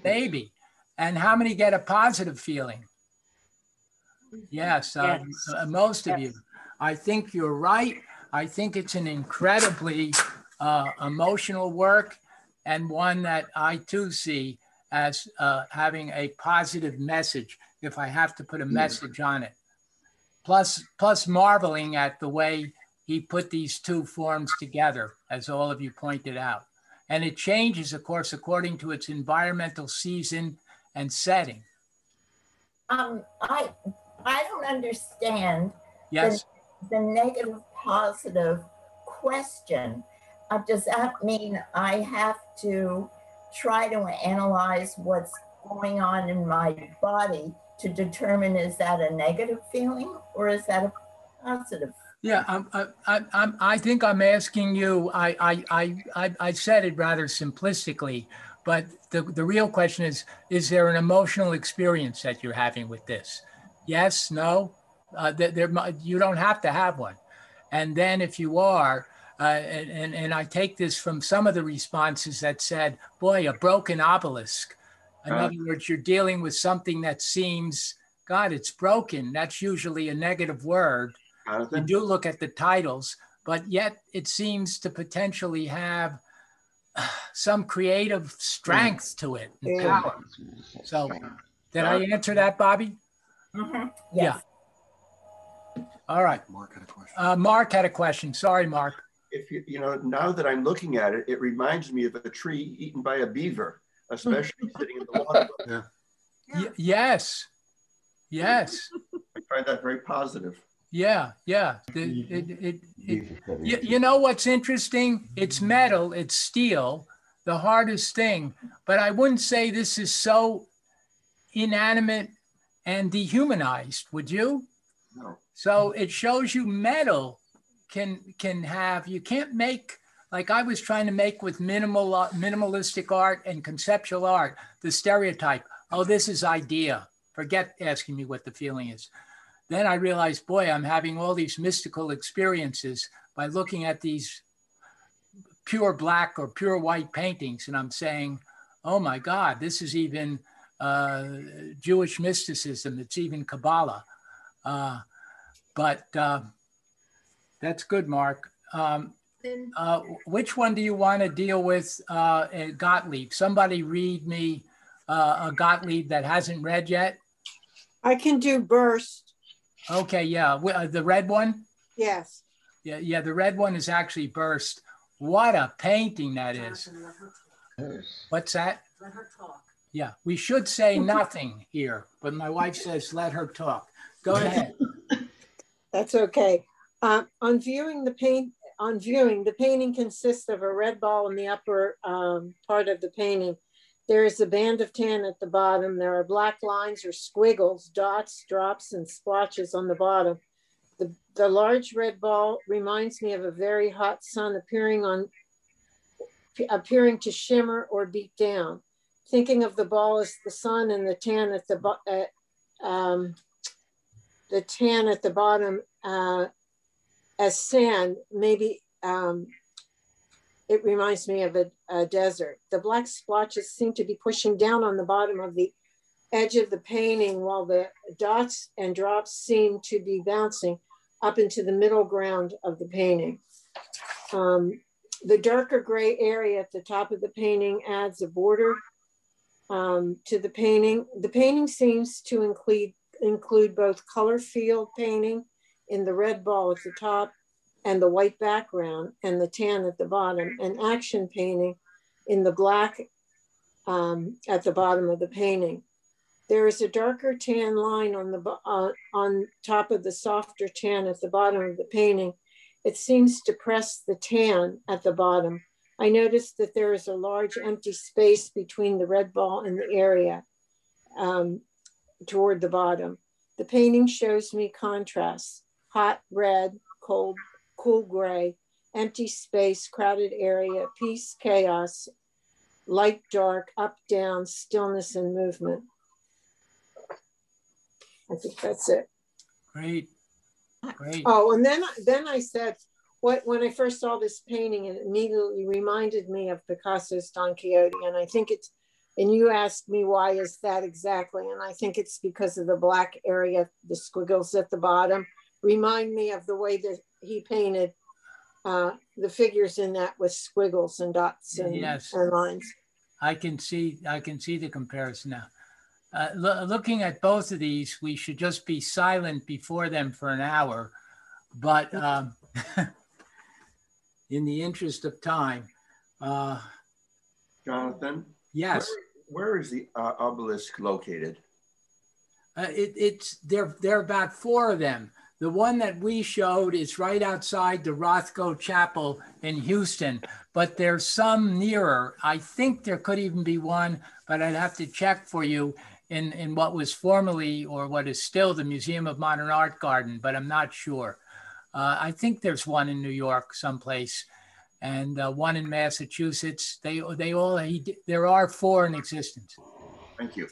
Maybe. And how many get a positive feeling? Yes, most of you. I think you're right. I think it's an incredibly emotional work, and one that I too see as having a positive message, if I have to put a message on it. Plus marveling at the way he put these two forms together, as all of you pointed out. And it changes, of course, according to its environmental season and setting. I don't understand. Yes. The negative positive question. Does that mean I have to try to analyze what's going on in my body to determine, is that a negative feeling or is that a positive? Yeah, I think I'm asking you, I said it rather simplistically, but the real question is there an emotional experience that you're having with this? Yes, no? You don't have to have one. And then if you are, and I take this from some of the responses that said, boy, a broken obelisk. In other words, you're dealing with something that seems, God, it's broken. That's usually a negative word. You do look at the titles, but yet it seems to potentially have some creative strength to it. And power. So did I answer that, Bobby? Mm-hmm. Yes. Yeah. All right. Mark had a question. Mark had a question. Sorry, Mark. If you know, now that I'm looking at it, it reminds me of a tree eaten by a beaver, especially sitting in the water. Yeah. Yes. Yes. I find that very positive. Yeah. You know what's interesting? It's metal, it's steel, the hardest thing, but I wouldn't say this is so inanimate and dehumanized, would you? No. So it shows you metal can have, you can't make, like I was trying to make with minimalistic art and conceptual art, the stereotype, oh, this is idea. Forget asking me what the feeling is. Then I realized, boy, I'm having all these mystical experiences, by looking at these pure black or pure white paintings, and I'm saying, oh my God, this is even Jewish mysticism. It's even Kabbalah. But that's good, Mark. Which one do you want to deal with, Gottlieb? Somebody read me a Gottlieb that hasn't read yet. I can do burst. Okay, yeah, the red one? Yes. Yeah, the red one is actually burst. What a painting that is. What's that? Let her talk. Yeah, we should say nothing here, but my wife says let her talk. Go ahead. That's okay. On viewing, the painting consists of a red ball in the upper part of the painting. There is a band of tan at the bottom. There are black lines or squiggles, dots, drops, and splotches on the bottom. The large red ball reminds me of a very hot sun appearing to shimmer or beat down. Thinking of the ball as the sun and the tan at the bottom as sand, maybe it reminds me of a desert. The black splotches seem to be pushing down on the bottom of the edge of the painting, while the dots and drops seem to be bouncing up into the middle ground of the painting. The darker gray area at the top of the painting adds a border to the painting. The painting seems to include both color field painting in the red ball at the top and the white background and the tan at the bottom, and action painting in the black at the bottom of the painting. There is a darker tan line on top of the softer tan at the bottom of the painting. It seems to press the tan at the bottom. I noticed that there is a large empty space between the red ball and the area toward the bottom. The painting shows me contrasts: hot red, cold, cool gray, empty space, crowded area, peace, chaos, light, dark, up, down, stillness, and movement. I think that's it. Great, great. Oh, and then I said, when I first saw this painting, it immediately reminded me of Picasso's Don Quixote, and I think it's, and you asked me why is that exactly, and I think it's because of the black area, the squiggles at the bottom, remind me of the way that he painted the figures in that with squiggles and dots and, yes, and lines. I can see the comparison now. Looking at both of these, we should just be silent before them for an hour, but in the interest of time. Jonathan? Yes. Where is the obelisk located? There are about 4 of them. The one that we showed is right outside the Rothko Chapel in Houston, but there's some nearer. I think there could even be one, but I'd have to check for you in what was formerly, or what is still, the Museum of Modern Art Garden, but I'm not sure. I think there's one in New York someplace, and one in Massachusetts. There are 4 in existence. Thank you.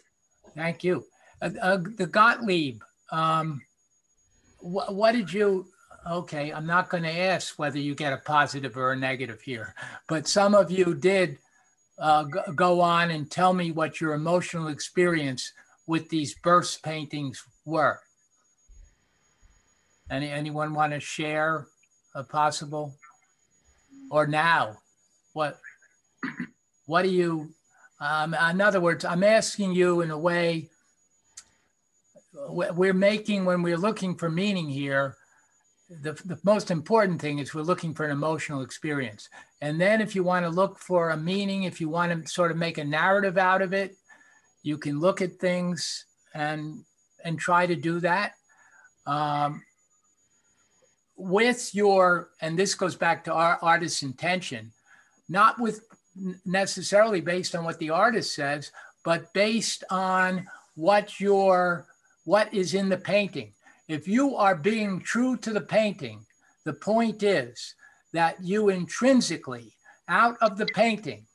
Thank you. The Gottlieb, what did you, okay, I'm not going to ask whether you get a positive or a negative here, but some of you did go on and tell me what your emotional experience with these burst paintings were. Anyone want to share a possible, or now, what do you, in other words, I'm asking you in a way, when we're looking for meaning here, the most important thing is we're looking for an emotional experience. And then if you want to look for a meaning, if you want to sort of make a narrative out of it, you can look at things and try to do that. With your, and this goes back to our artist's intention, not with necessarily based on what the artist says, but based on what is in the painting. If you are being true to the painting, the point is that you intrinsically, out of the painting,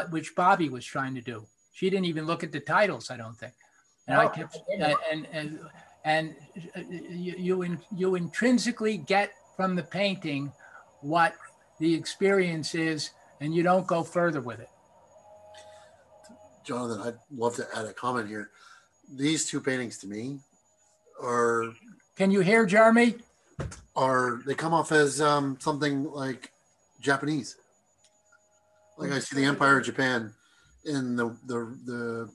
which Bobby was trying to do. She didn't even look at the titles, I don't think. And you intrinsically get from the painting what the experience is, and you don't go further with it. Jonathan, I'd love to add a comment here. These two paintings to me are... Can you hear Jeremy? They come off as something like Japanese. Like I see the Empire of Japan in the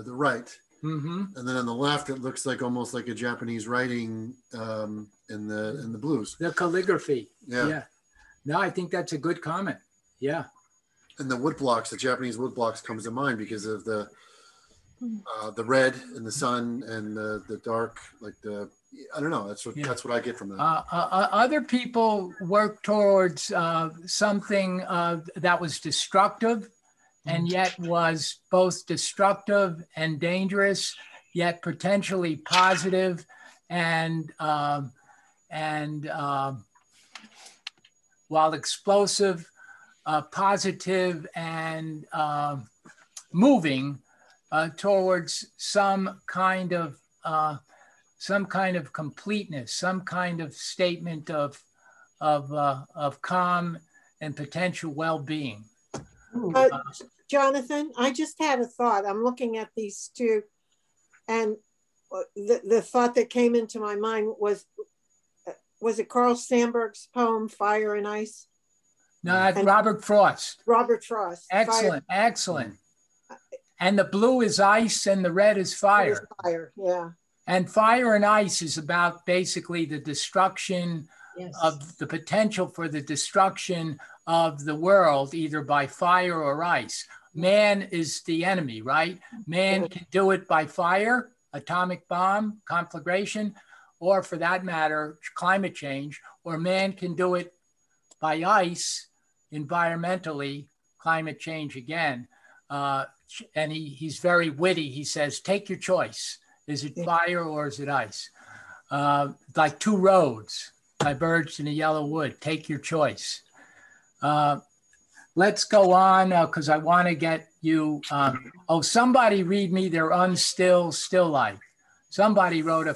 right. Mm-hmm. And then on the left, it looks like almost like a Japanese writing in the blues. The calligraphy. Yeah. No, I think that's a good comment. Yeah. And the wood blocks, the Japanese wood blocks comes to mind because of the red in the sun and the dark, like I don't know. That's what I get from that. Other people work towards something that was destructive, and yet was both destructive and dangerous, yet potentially positive, and while explosive, positive and moving towards some kind of completeness, some kind of statement of calm and potential well-being. Jonathan, I just had a thought. I'm looking at these two, and the thought that came into my mind was it Carl Sandburg's poem, Fire and Ice? No, that's Robert Frost. Robert Frost. Excellent, excellent. And the blue is ice and the red is fire. Fire, yeah. And Fire and Ice is about basically the destruction of the potential for the destruction of the world, either by fire or ice. Man is the enemy, right? Man can do it by fire, atomic bomb, conflagration, or for that matter, climate change, or man can do it by ice, environmentally, climate change again. And he's very witty. He says, take your choice. Is it fire or is it ice? Like two roads, diverged in a yellow wood. Take your choice. Let's go on because I want to get you. Somebody read me their unstill still life. Somebody wrote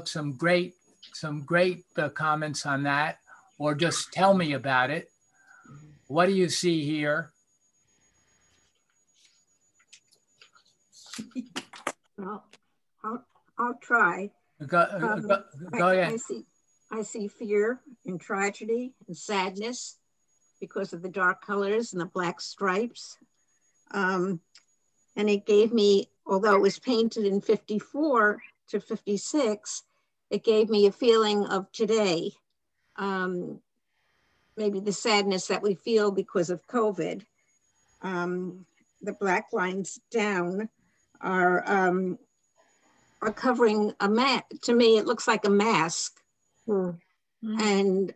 some great comments on that, or just tell me about it. What do you see here? Well, I'll try. Go ahead. I see fear and tragedy and sadness because of the dark colors and the black stripes. And it gave me, although it was painted in 54 to 56, it gave me a feeling of today. Maybe the sadness that we feel because of COVID. The black lines down are covering a mask. To me, it looks like a mask. And,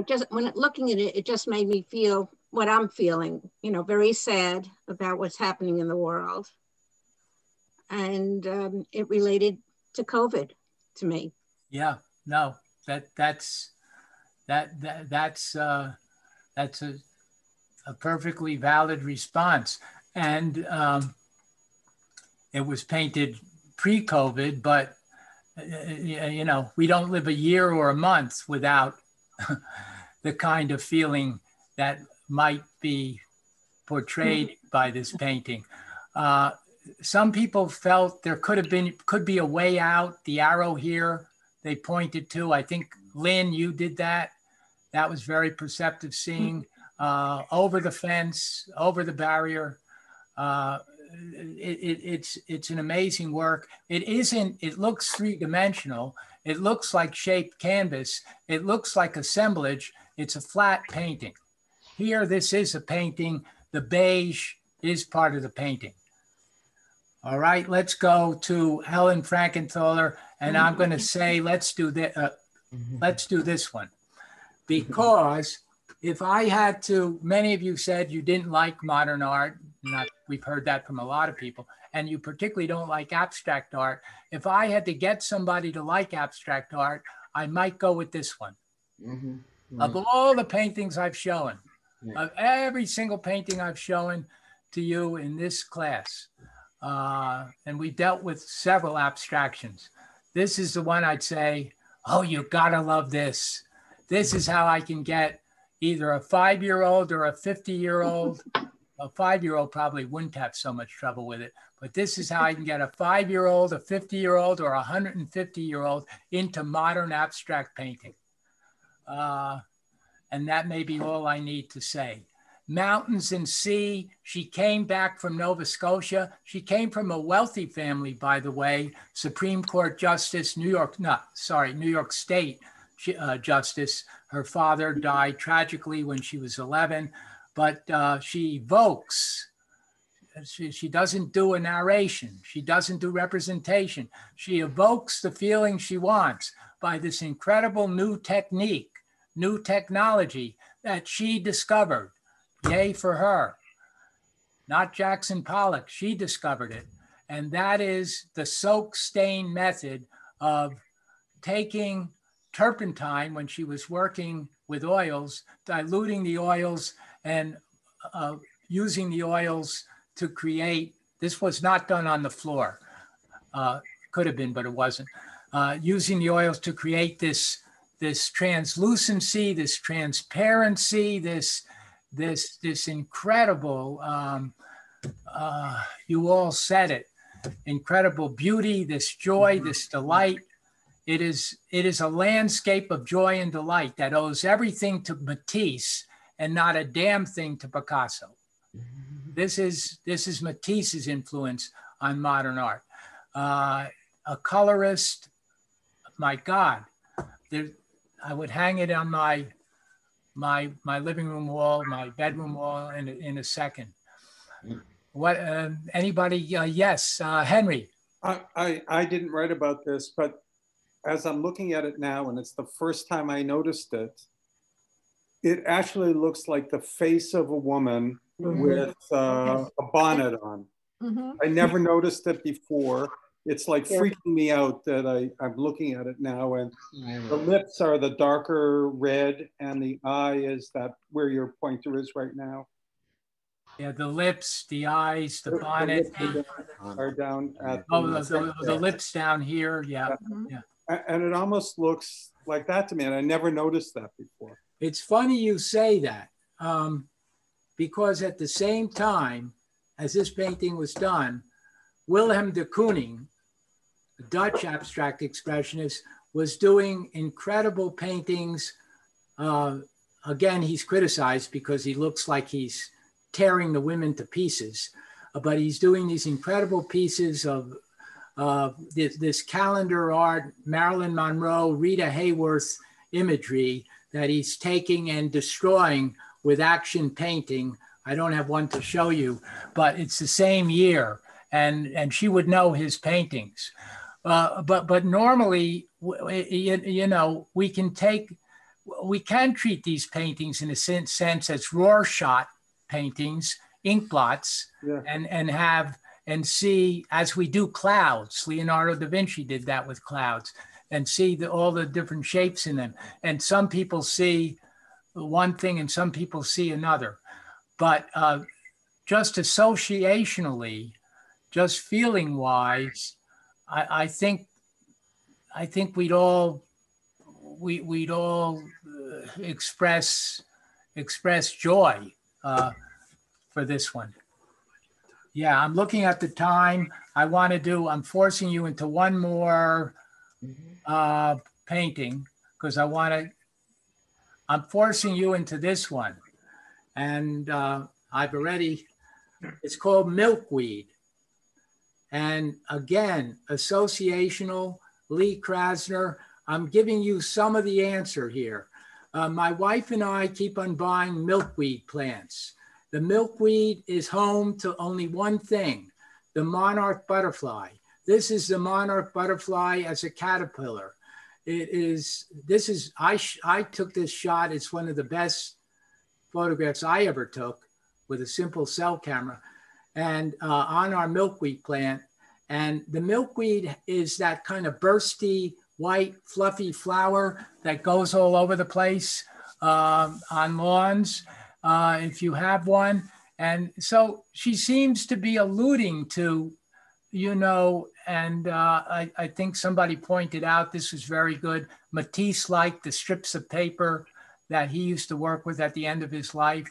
just when looking at it, it just made me feel what I'm feeling, very sad about what's happening in the world. And it related to COVID to me. Yeah, no, that's a perfectly valid response. And it was painted pre-COVID, but we don't live a year or a month without the kind of feeling that might be portrayed by this painting. Some people felt there could be a way out. The arrow here they pointed to. I think Lynn, you did that. That was very perceptive seeing over the fence, over the barrier. It's an amazing work. It looks three-dimensional. It looks like shaped canvas. It looks like assemblage. It's a flat painting. Here, this is a painting. The beige is part of the painting. All right, let's go to Helen Frankenthaler, and I'm going to say, let's do this one. Because if I had to, many of you said you didn't like modern art. We've heard that from a lot of people, and you particularly don't like abstract art. If I had to get somebody to like abstract art, I might go with this one. Of all the paintings I've shown, of every single painting I've shown to you in this class, and we dealt with several abstractions, this is the one I'd say, oh, you gotta love this. This is how I can get either a 5-year-old or a 50-year-old. A 5-year-old probably wouldn't have so much trouble with it, but this is how I can get a 5-year-old, a 50-year-old, or a 150-year-old into modern abstract painting. And that may be all I need to say. Mountains and sea, she came back from Nova Scotia. She came from a wealthy family, by the way, Supreme Court Justice, New York State Justice. Her father died tragically when she was 11, but she evokes. She doesn't do a narration. She doesn't do representation. She evokes the feeling she wants by this incredible new technique, new technology that she discovered. Yay for her. Not Jackson Pollock. She discovered it. And that is the soak stain method of taking turpentine when she was working with oils, diluting the oils and using the oils to create. This was not done on the floor. Could have been, but it wasn't. Using the oils to create this translucency, this transparency, this incredible, you all said it, incredible beauty, this joy, this delight. It is a landscape of joy and delight that owes everything to Matisse and not a damn thing to Picasso. This is Matisse's influence on modern art. A colorist, my God, I would hang it on my living room wall, my bedroom wall in a second. What, anybody? Yes, Henry. I didn't write about this, but as I'm looking at it now, and it's the first time I noticed it, it actually looks like the face of a woman with a bonnet on. I never noticed it before. It's like freaking me out that I'm looking at it now, and the lips are the darker red, and the eye is that where your pointer is right now. Yeah, the lips, the eyes, the bonnet are down at the lips down here. Yeah, yeah. And it almost looks like that to me, and I never noticed that before. It's funny you say that, because at the same time as this painting was done, Wilhelm de Kooning, a Dutch abstract expressionist, was doing incredible paintings. Again, he's criticized because he looks like he's tearing the women to pieces, but he's doing these incredible pieces of this calendar art, Marilyn Monroe, Rita Hayworth imagery that he's taking and destroying with action painting. I don't have one to show you, but it's the same year, and she would know his paintings. But normally, you know, we can treat these paintings in a sense as Rorschach paintings, ink blots, and see, as we do clouds. Leonardo da Vinci did that with clouds, and see all the different shapes in them. And some people see one thing and some people see another. But just associationally, just feeling wise, I think we'd all express joy for this one. Yeah, I'm looking at the time. I'm forcing you into one more painting because I'm forcing you into this one. And it's called Milkweed. And again, associational, Lee Krasner. I'm giving you some of the answer here. My wife and I keep on buying milkweed plants. The milkweed is home to only one thing, the monarch butterfly. This is the monarch butterfly as a caterpillar. I took this shot. It's one of the best photographs I ever took with a simple cell camera, and on our milkweed plant. And the milkweed is that kind of bursty, white, fluffy flower that goes all over the place on lawns, if you have one. And so she seems to be alluding to, you know, I think somebody pointed out this was very good. Matisse liked the strips of paper that he used to work with at the end of his life,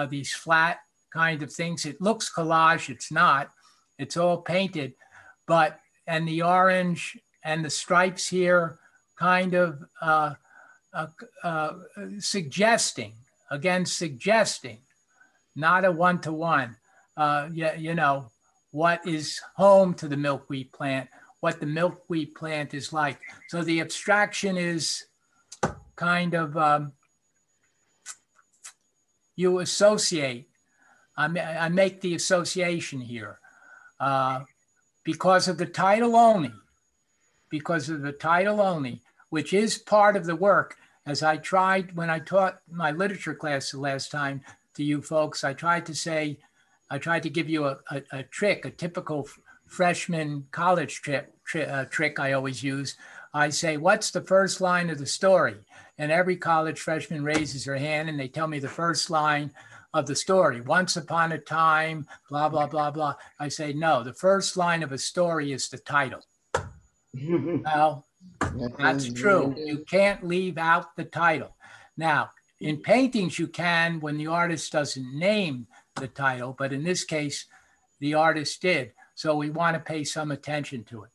these flat kind of things. It looks collage, it's not. It's all painted, and the orange and the stripes here kind of suggesting, not a one-to-one, you know, what is home to the milkweed plant, what the milkweed plant is like. So the abstraction is kind of, you associate, I make the association here because of the title only, which is part of the work. As I tried, when I taught my literature class the last time to you folks, I tried to give you a trick, a typical freshman college trick I always use. I say, what's the first line of the story? And every college freshman raises their hand and they tell me the first line of the story. Once upon a time, blah, blah, blah, blah. I say, no, the first line of a story is the title. Well, that's true. You can't leave out the title. Now, in paintings, you can when the artist doesn't name the title, but in this case, the artist did. So we want to pay some attention to it.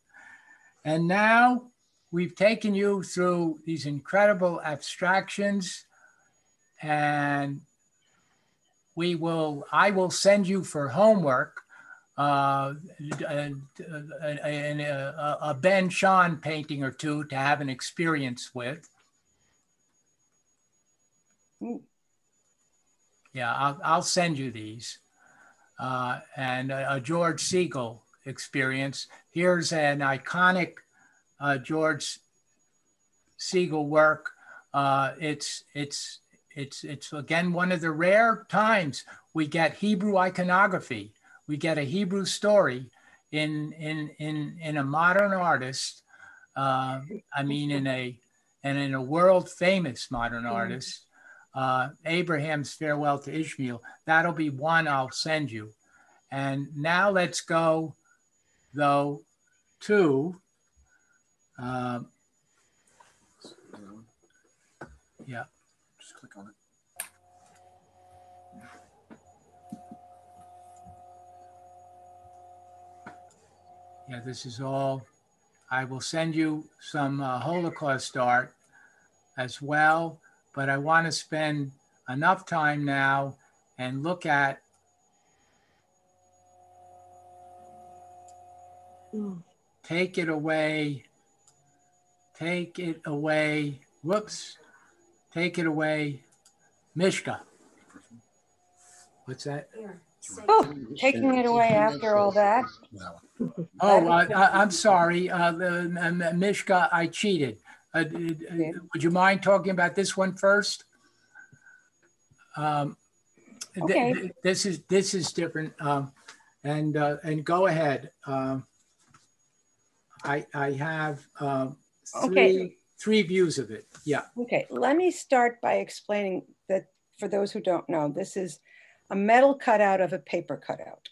And now we've taken you through these incredible abstractions, and I will send you for homework a Ben Shahn painting or two to have an experience with. Yeah, I'll send you these. And a George Siegel experience. Here's an iconic George Siegel work. It's again one of the rare times we get Hebrew iconography. We get a Hebrew story in a modern artist. I mean, in a world famous modern artist. Abraham's Farewell to Ishmael. That'll be one I'll send you. And now let's go, though, to, yeah. Just click on it. Yeah, this is all. I will send you some Holocaust art as well, but I want to spend enough time now and look at take it away, whoops, take it away, Mishka. What's that? Oh, taking it away after all that. Oh, I'm sorry, Mishka, I cheated. Would you mind talking about this one first? Okay. This is different, and go ahead. I have three views of it. Yeah. Okay, let me start by explaining that for those who don't know, this is a metal cutout of a paper cutout.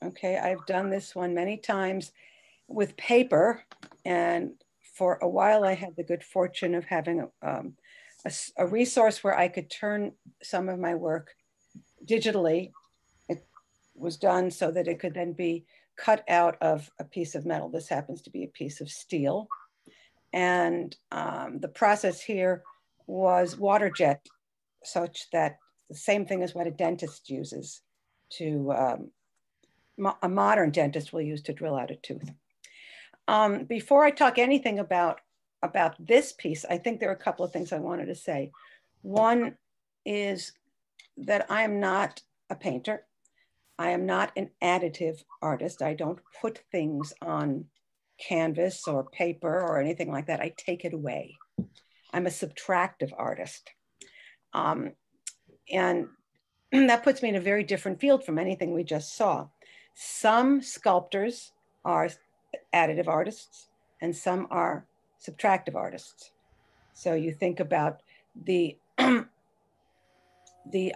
Okay, I've done this one many times with paper, and for a while I had the good fortune of having a resource where I could turn some of my work digitally. It was done so that it could then be cut out of a piece of metal. This happens to be a piece of steel. And the process here was water jet, such that the same thing as what a dentist uses to, a modern dentist will use to drill out a tooth. Before I talk anything about this piece, I think there are a couple of things I wanted to say. One is that I am not a painter. I am not an additive artist. I don't put things on canvas or paper or anything like that. I take it away. I'm a subtractive artist. And that puts me in a very different field from anything we just saw. Some sculptors are additive artists and some are subtractive artists. So you think about the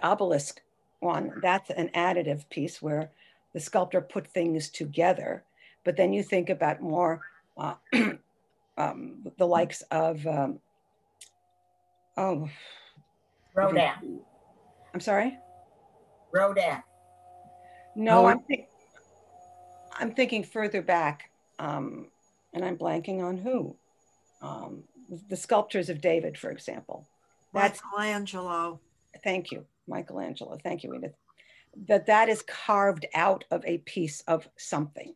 Obelisk one, that's an additive piece where the sculptor put things together. But then you think about more the likes of, Rodin. I'm sorry? Rodin. No, I'm thinking further back, and I'm blanking on who. The sculptures of David, for example. That's Michelangelo. Thank you, Michelangelo. Thank you, Edith. That is carved out of a piece of something.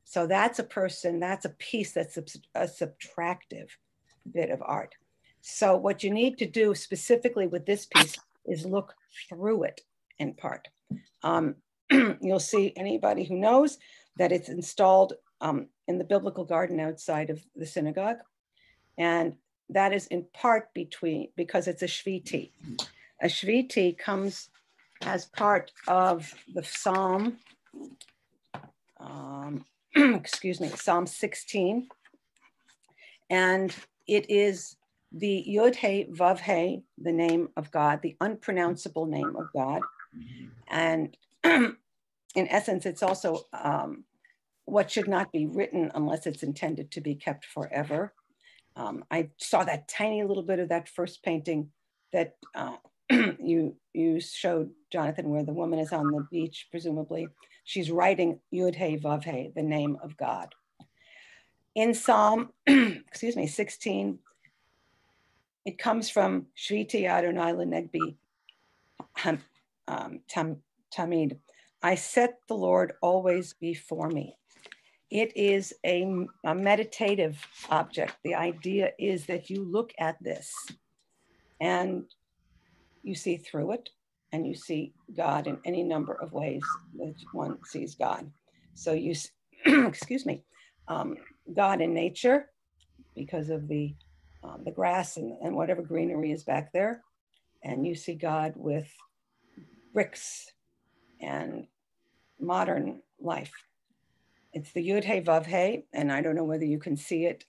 So that's a person, that's a piece that's a subtractive bit of art. So what you need to do specifically with this piece is look through it in part. You'll see, anybody who knows, that it's installed in the biblical garden outside of the synagogue. And that is in part because it's a shviti. A shviti comes as part of the Psalm, excuse me, Psalm 16. And it is the Yod-He, Vav-He, the name of God, the unpronounceable name of God. And in essence, it's also what should not be written unless it's intended to be kept forever. I saw that tiny little bit of that first painting that you showed, Jonathan, where the woman is on the beach, presumably. She's writing Yud-He, Vav-He, the name of God. In Psalm, excuse me, 16, it comes from Shviti Adonai Lenegbi Tamid. I set the Lord always before me. It is a meditative object. The idea is that you look at this and you see through it, and you see God in any number of ways that one sees God. So you, excuse me, God in nature, because of the grass and whatever greenery is back there. And you see God with bricks and modern life. It's the Yud-He, Vav-He, and I don't know whether you can see it,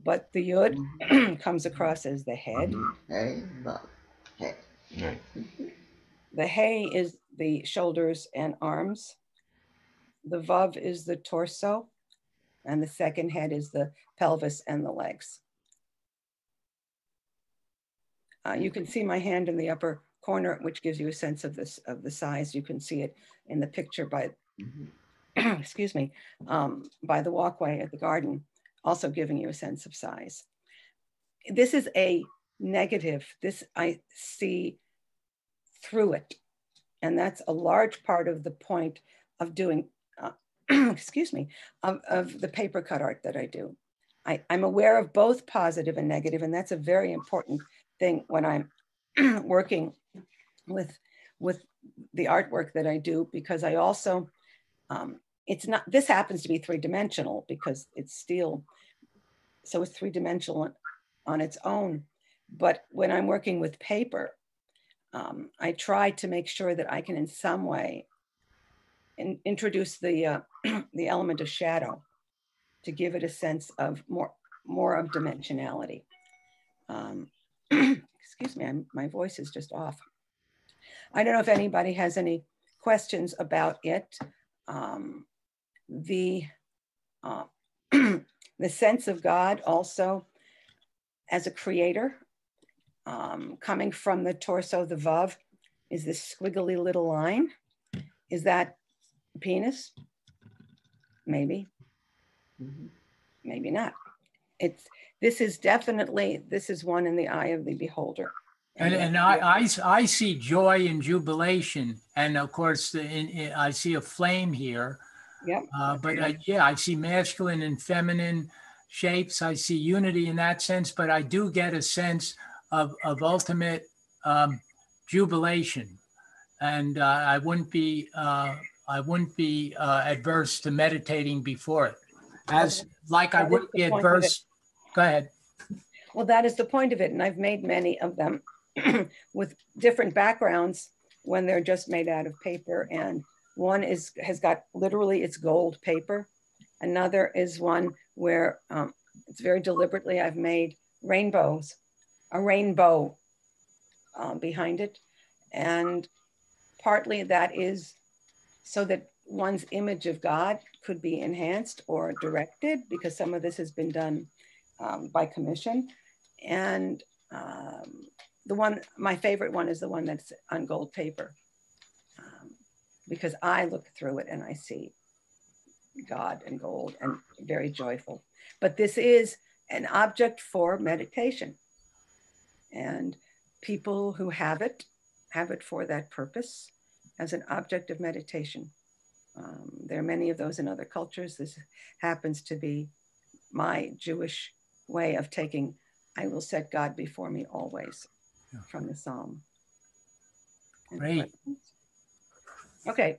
but the Yud comes across as the head. Hey, Vav-He. Right. The He is the shoulders and arms. The Vav is the torso, and the second head is the pelvis and the legs. You can see my hand in the upper corner, which gives you a sense of this, of the size. You can see it in the picture by, excuse me, by the walkway at the garden, also giving you a sense of size. This is a negative. This I see through it. And that's a large part of the point of doing, excuse me, of the paper cut art that I do. I'm aware of both positive and negative, and that's a very important thing when I'm working with the artwork that I do, because I also, it's not, this happens to be three-dimensional because it's steel, so it's three-dimensional on its own. But when I'm working with paper, I try to make sure that I can in some way introduce the the element of shadow to give it a sense of more of dimensionality. Excuse me, my voice is just off. I don't know if anybody has any questions about it. The sense of God also as a creator, coming from the torso, the Vav, is this squiggly little line. Is that penis? Maybe. Maybe not. This is definitely, this is one in the eye of the beholder. And I see joy and jubilation. And of course, I see a flame here. Yep. Yeah, I see masculine and feminine shapes. I see unity in that sense, but I do get a sense of ultimate jubilation. And I wouldn't be adverse to meditating before it. Like I wouldn't be adverse. Go ahead. Well, that is the point of it. And I've made many of them with different backgrounds when they're just made out of paper. And one has got literally it's gold paper. Another is one where it's very deliberately I've made rainbows, a rainbow behind it. And partly that is so that one's image of God could be enhanced or directed, because some of this has been done by commission. And my favorite one is the one that's on gold paper, because I look through it and I see God and gold and very joyful. But this is an object for meditation. And people who have it for that purpose as an object of meditation. There are many of those in other cultures. This happens to be my Jewish way of taking, I will set God before me always, from the Psalm. Great. Okay.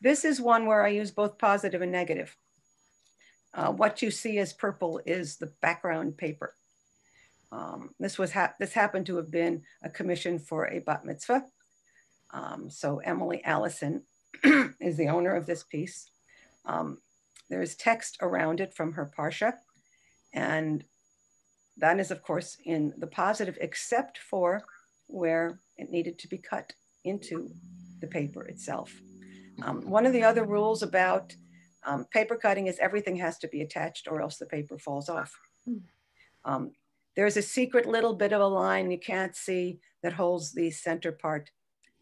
This is one where I use both positive and negative. What you see as purple is the background paper. This happened to have been a commission for a bat mitzvah. So Emily Allison is the owner of this piece. There's text around it from her Parsha, and that is, of course, in the positive, except for where it needed to be cut into the paper itself. One of the other rules about paper cutting is everything has to be attached or else the paper falls off. There's a secret little bit of a line you can't see that holds the center part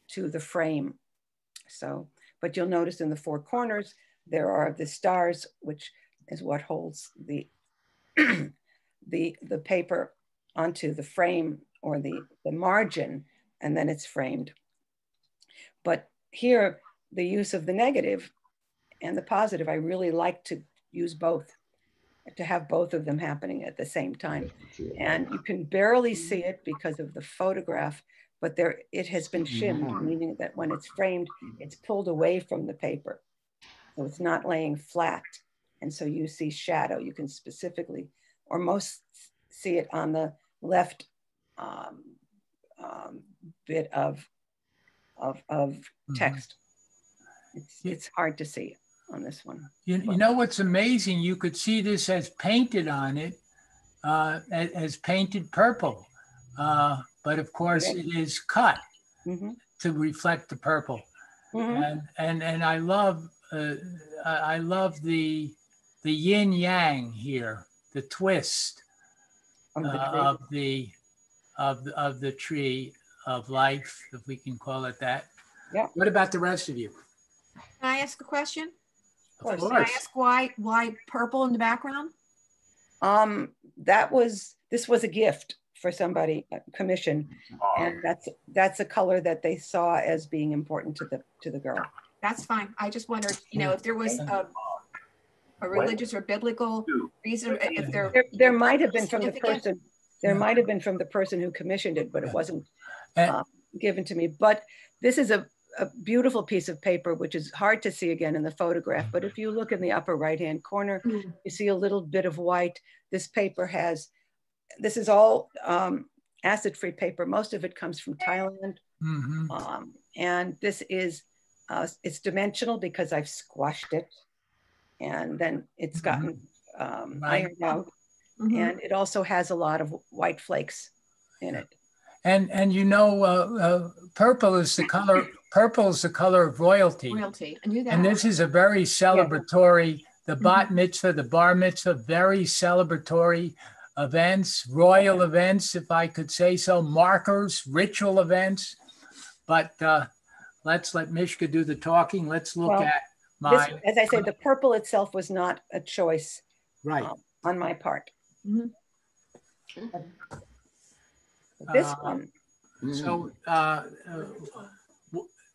to the frame. So, but you'll notice in the four corners, there are the stars, which is what holds the the paper onto the frame or the margin, and then it's framed. But here, the use of the negative and the positive, I really like to use both, to have both of them happening at the same time. And you can barely see it because of the photograph, but it has been shimmed, meaning that when it's framed, it's pulled away from the paper. So it's not laying flat. And so you see shadow. You can specifically, or most see it on the left bit of text. It's hard to see on this one. You know what's amazing? You could see this as painted on it, as painted purple. But of course it is cut to reflect the purple. And I love the yin yang here, the twist of the tree of life, if we can call it that. Yeah. What about the rest of you? Can I ask a question? Of course. Can I ask why purple in the background? This was a gift for somebody, a commission, and that's a color that they saw as being important to the girl. That's fine. I just wondered, if there was a religious or biblical reason, if there might have been from the person. There might have been from the person who commissioned it, but it wasn't given to me. But this is a beautiful piece of paper, which is hard to see again in the photograph. But if you look in the upper right-hand corner, you see a little bit of white. This paper this is all acid-free paper. Most of it comes from Thailand. And this is, it's dimensional because I've squashed it. And then it's gotten ironed out. And it also has a lot of white flakes in it. And purple is the color. Purple is the color of royalty. Royalty. I knew that. And this is a very celebratory. The bat mitzvah, the bar mitzvah, very celebratory events, royal events, if I could say so, markers, ritual events. But let's let Mishka do the talking. Let's look at my. As I said, the purple itself was not a choice, right, on my part. This one.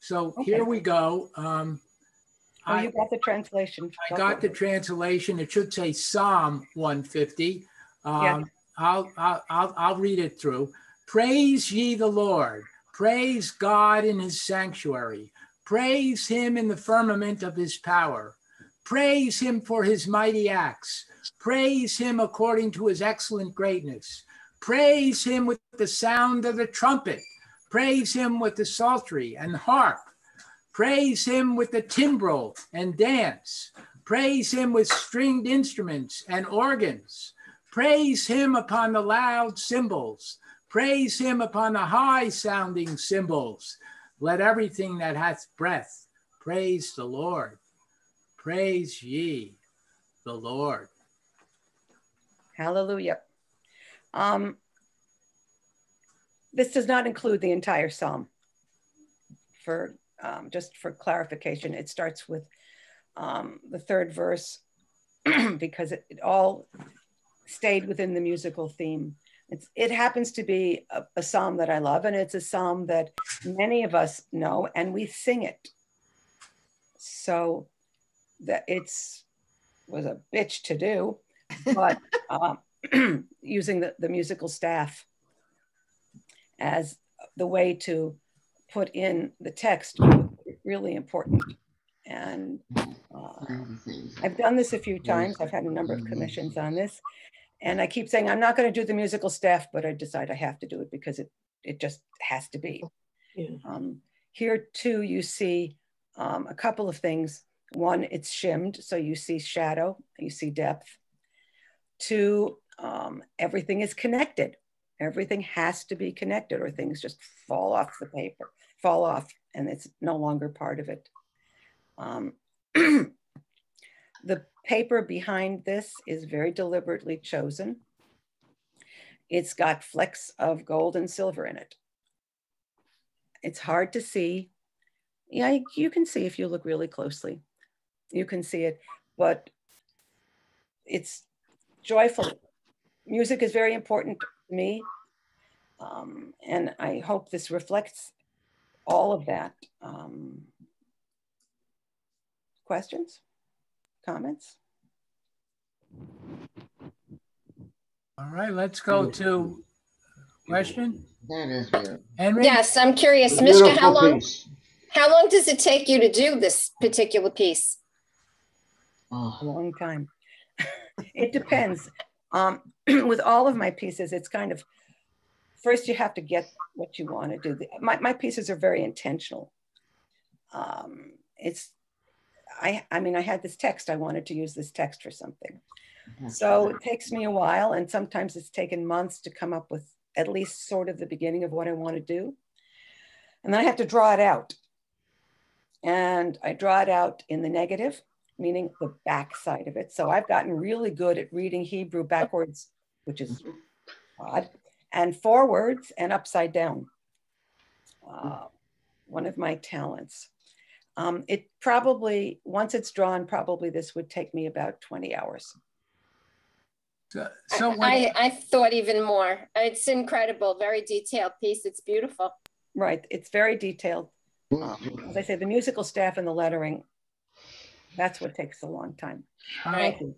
So here we go. You got the translation. I got the translation. It should say Psalm 150. I'll read it through. Praise ye the Lord. Praise God in his sanctuary. Praise him in the firmament of his power. Praise him for his mighty acts. Praise him according to his excellent greatness. Praise him with the sound of the trumpet. Praise him with the psaltery and harp. Praise him with the timbrel and dance. Praise him with stringed instruments and organs. Praise him upon the loud cymbals. Praise him upon the high sounding cymbals. Let everything that hath breath Praise the Lord. Praise ye the Lord. Hallelujah. This does not include the entire psalm. For just for clarification, it starts with the third verse because it all stayed within the musical theme. It happens to be a psalm that I love, and it's a psalm that many of us know, and we sing it. So that was a bitch to do, but using the musical staff as the way to put in the text was really important. And I've done this a few times. I've had a number of commissions on this. And I keep saying, I'm not going to do the musical staff, but I decide I have to do it because it just has to be. Yeah. Here too, you see a couple of things. One, it's shimmed, so you see shadow, you see depth. Two, everything is connected. Everything has to be connected or things just fall off the paper, fall off, and it's no longer part of it. The paper behind this is very deliberately chosen. It's got flecks of gold and silver in it. It's hard to see. Yeah, you can see if you look really closely. You can see it, but it's joyful. Music is very important to me, and I hope this reflects all of that. Questions? Comments? All right, let's go to question. That is beautiful. Henry? Yes, I'm curious, Mishka, how long does it take you to do this particular piece? A long time. It depends. With all of my pieces, it's kind of, first you have to get what you want to do. My pieces are very intentional. I mean, I had this text, I wanted to use this text for something. So it takes me a while, and sometimes it's taken months to come up with at least sort of the beginning of what I want to do. And then I have to draw it out. And I draw it out in the negative, meaning the back side of it. So I've gotten really good at reading Hebrew backwards, which is odd, and forwards and upside down. One of my talents. It probably, once it's drawn, probably this would take me about 20 hours. So I thought even more. It's incredible, very detailed piece. It's beautiful. Right, it's very detailed. As I say, the musical staff and the lettering, that's what takes a long time. Thank you.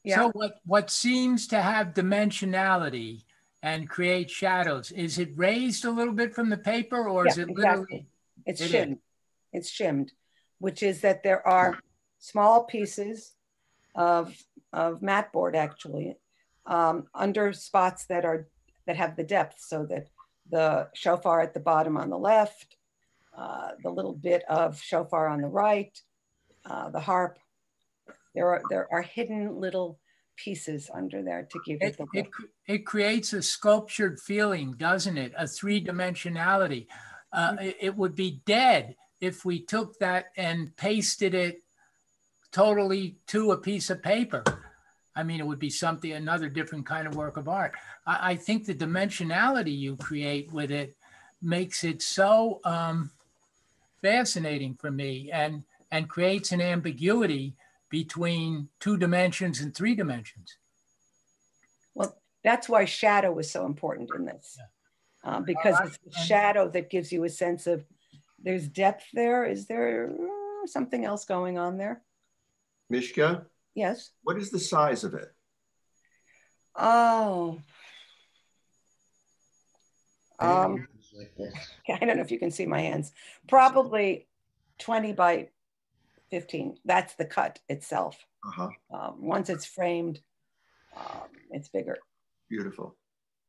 Yeah. So what seems to have dimensionality and create shadows, is it raised a little bit from the paper, or is it literally? It's shimmed. It's shimmed, which is that there are small pieces of mat board actually under spots that have the depth, so that the shofar at the bottom on the left, the little bit of shofar on the right, the harp, there are hidden little pieces under there to give it the look. It creates a sculptured feeling, doesn't it? A three-dimensionality. It would be dead if we took that and pasted it totally to a piece of paper. I mean, it would be something, another different kind of work of art. I think the dimensionality you create with it makes it so fascinating for me, and creates an ambiguity between 2 dimensions and 3 dimensions. Well, that's why shadow is so important in this, because it's the shadow that gives you a sense of, there's depth there. Is there something else going on there? Mishka? Yes? What is the size of it? Oh. I don't know if you can see my hands. Probably 20 by 15. That's the cut itself. Once it's framed, it's bigger. Beautiful.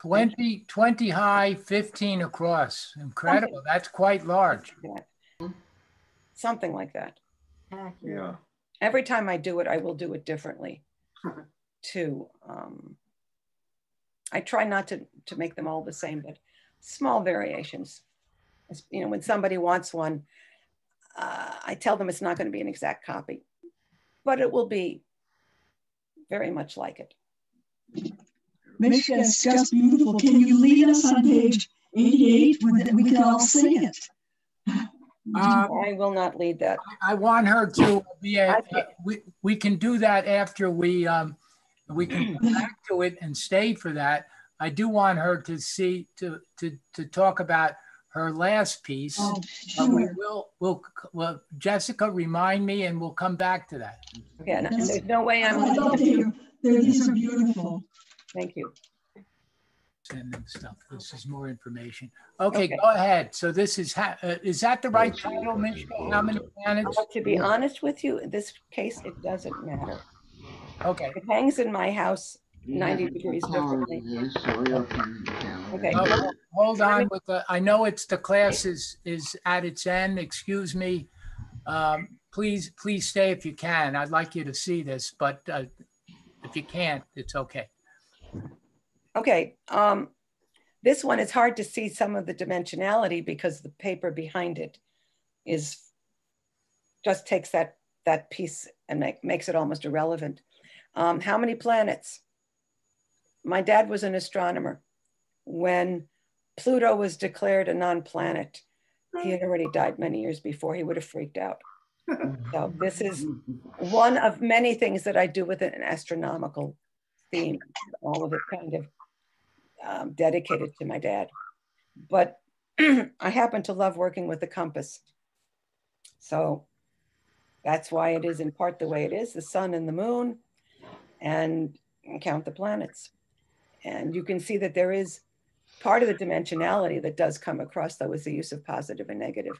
20 high, 15 across. Incredible. That's quite large. Something like that. Yeah. Every time I do it, I will do it differently too. I try not to make them all the same, but small variations. You know, when somebody wants one, I tell them it's not going to be an exact copy, but it will be very much like it. Mishka, it's just beautiful. Can you lead us on page 88 that we can all sing it? I will not lead that. I want her to be we can do that after we can come back to it and stay for that. I do want her to to talk about her last piece. Oh, sure. We'll Jessica, remind me, and we'll come back to that. Yeah, no, there's no way I'm. I'd love to hear. These are beautiful. Thank you. Sending stuff. This is more information. Okay, go ahead. So this is that the right title, Mishka? How many planets? To be honest with you, in this case, it doesn't matter. Okay. It hangs in my house 90 degrees differently. Okay. Hold on with the. I know it's the class is at its end. Excuse me. Please stay if you can. I'd like you to see this, but if you can't, it's okay. Okay, this one is hard to see some of the dimensionality because the paper behind it just takes that piece and makes it almost irrelevant. How many planets? My dad was an astronomer. When Pluto was declared a non-planet, he had already died many years before. He would have freaked out. So this is one of many things that I do with an astronomical theme, all of it kind of dedicated to my dad. But I happen to love working with the compass. So that's why it is in part the way it is, the sun and the moon, and count the planets. And you can see that there is part of the dimensionality that does come across, though, is the use of positive and negative,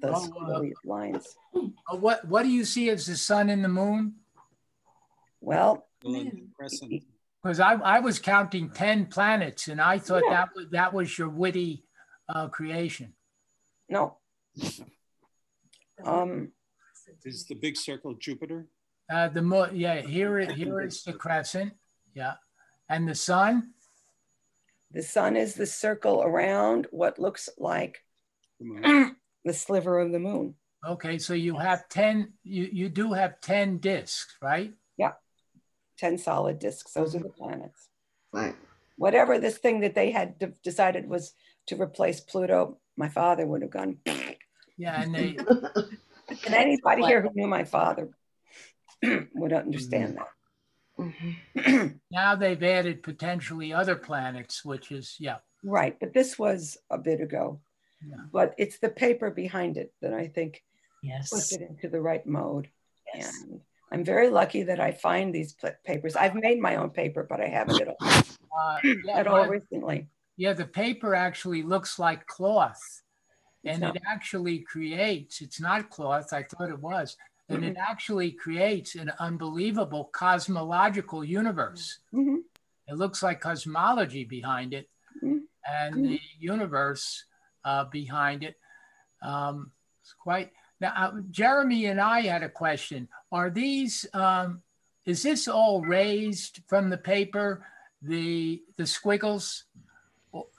those lines. What do you see as the sun and the moon? Well, because I was counting 10 planets, and I thought that was your witty creation. No. Is the big circle Jupiter? Here is the crescent. Yeah. And the sun? The sun is the circle around what looks like the sliver of the moon. Okay, so you have 10, you do have 10 discs, right? Yeah, 10 solid discs. Those are the planets. Right. Whatever this thing that they had decided was to replace Pluto, my father would have gone. Yeah, and they. And anybody here who knew my father would understand that. Now they've added potentially other planets, which is, Right, but this was a bit ago. Yeah. But it's the paper behind it that I think puts it into the right mode. Yes. And I'm very lucky that I find these papers. I've made my own paper, but I haven't at all recently. Yeah, the paper actually looks like cloth. And it actually creates, it's not cloth, I thought it was, and it actually creates an unbelievable cosmological universe. It looks like cosmology behind it, and the universe behind it. It's quite, now, Jeremy and I had a question. Are these, is this all raised from the paper, the squiggles?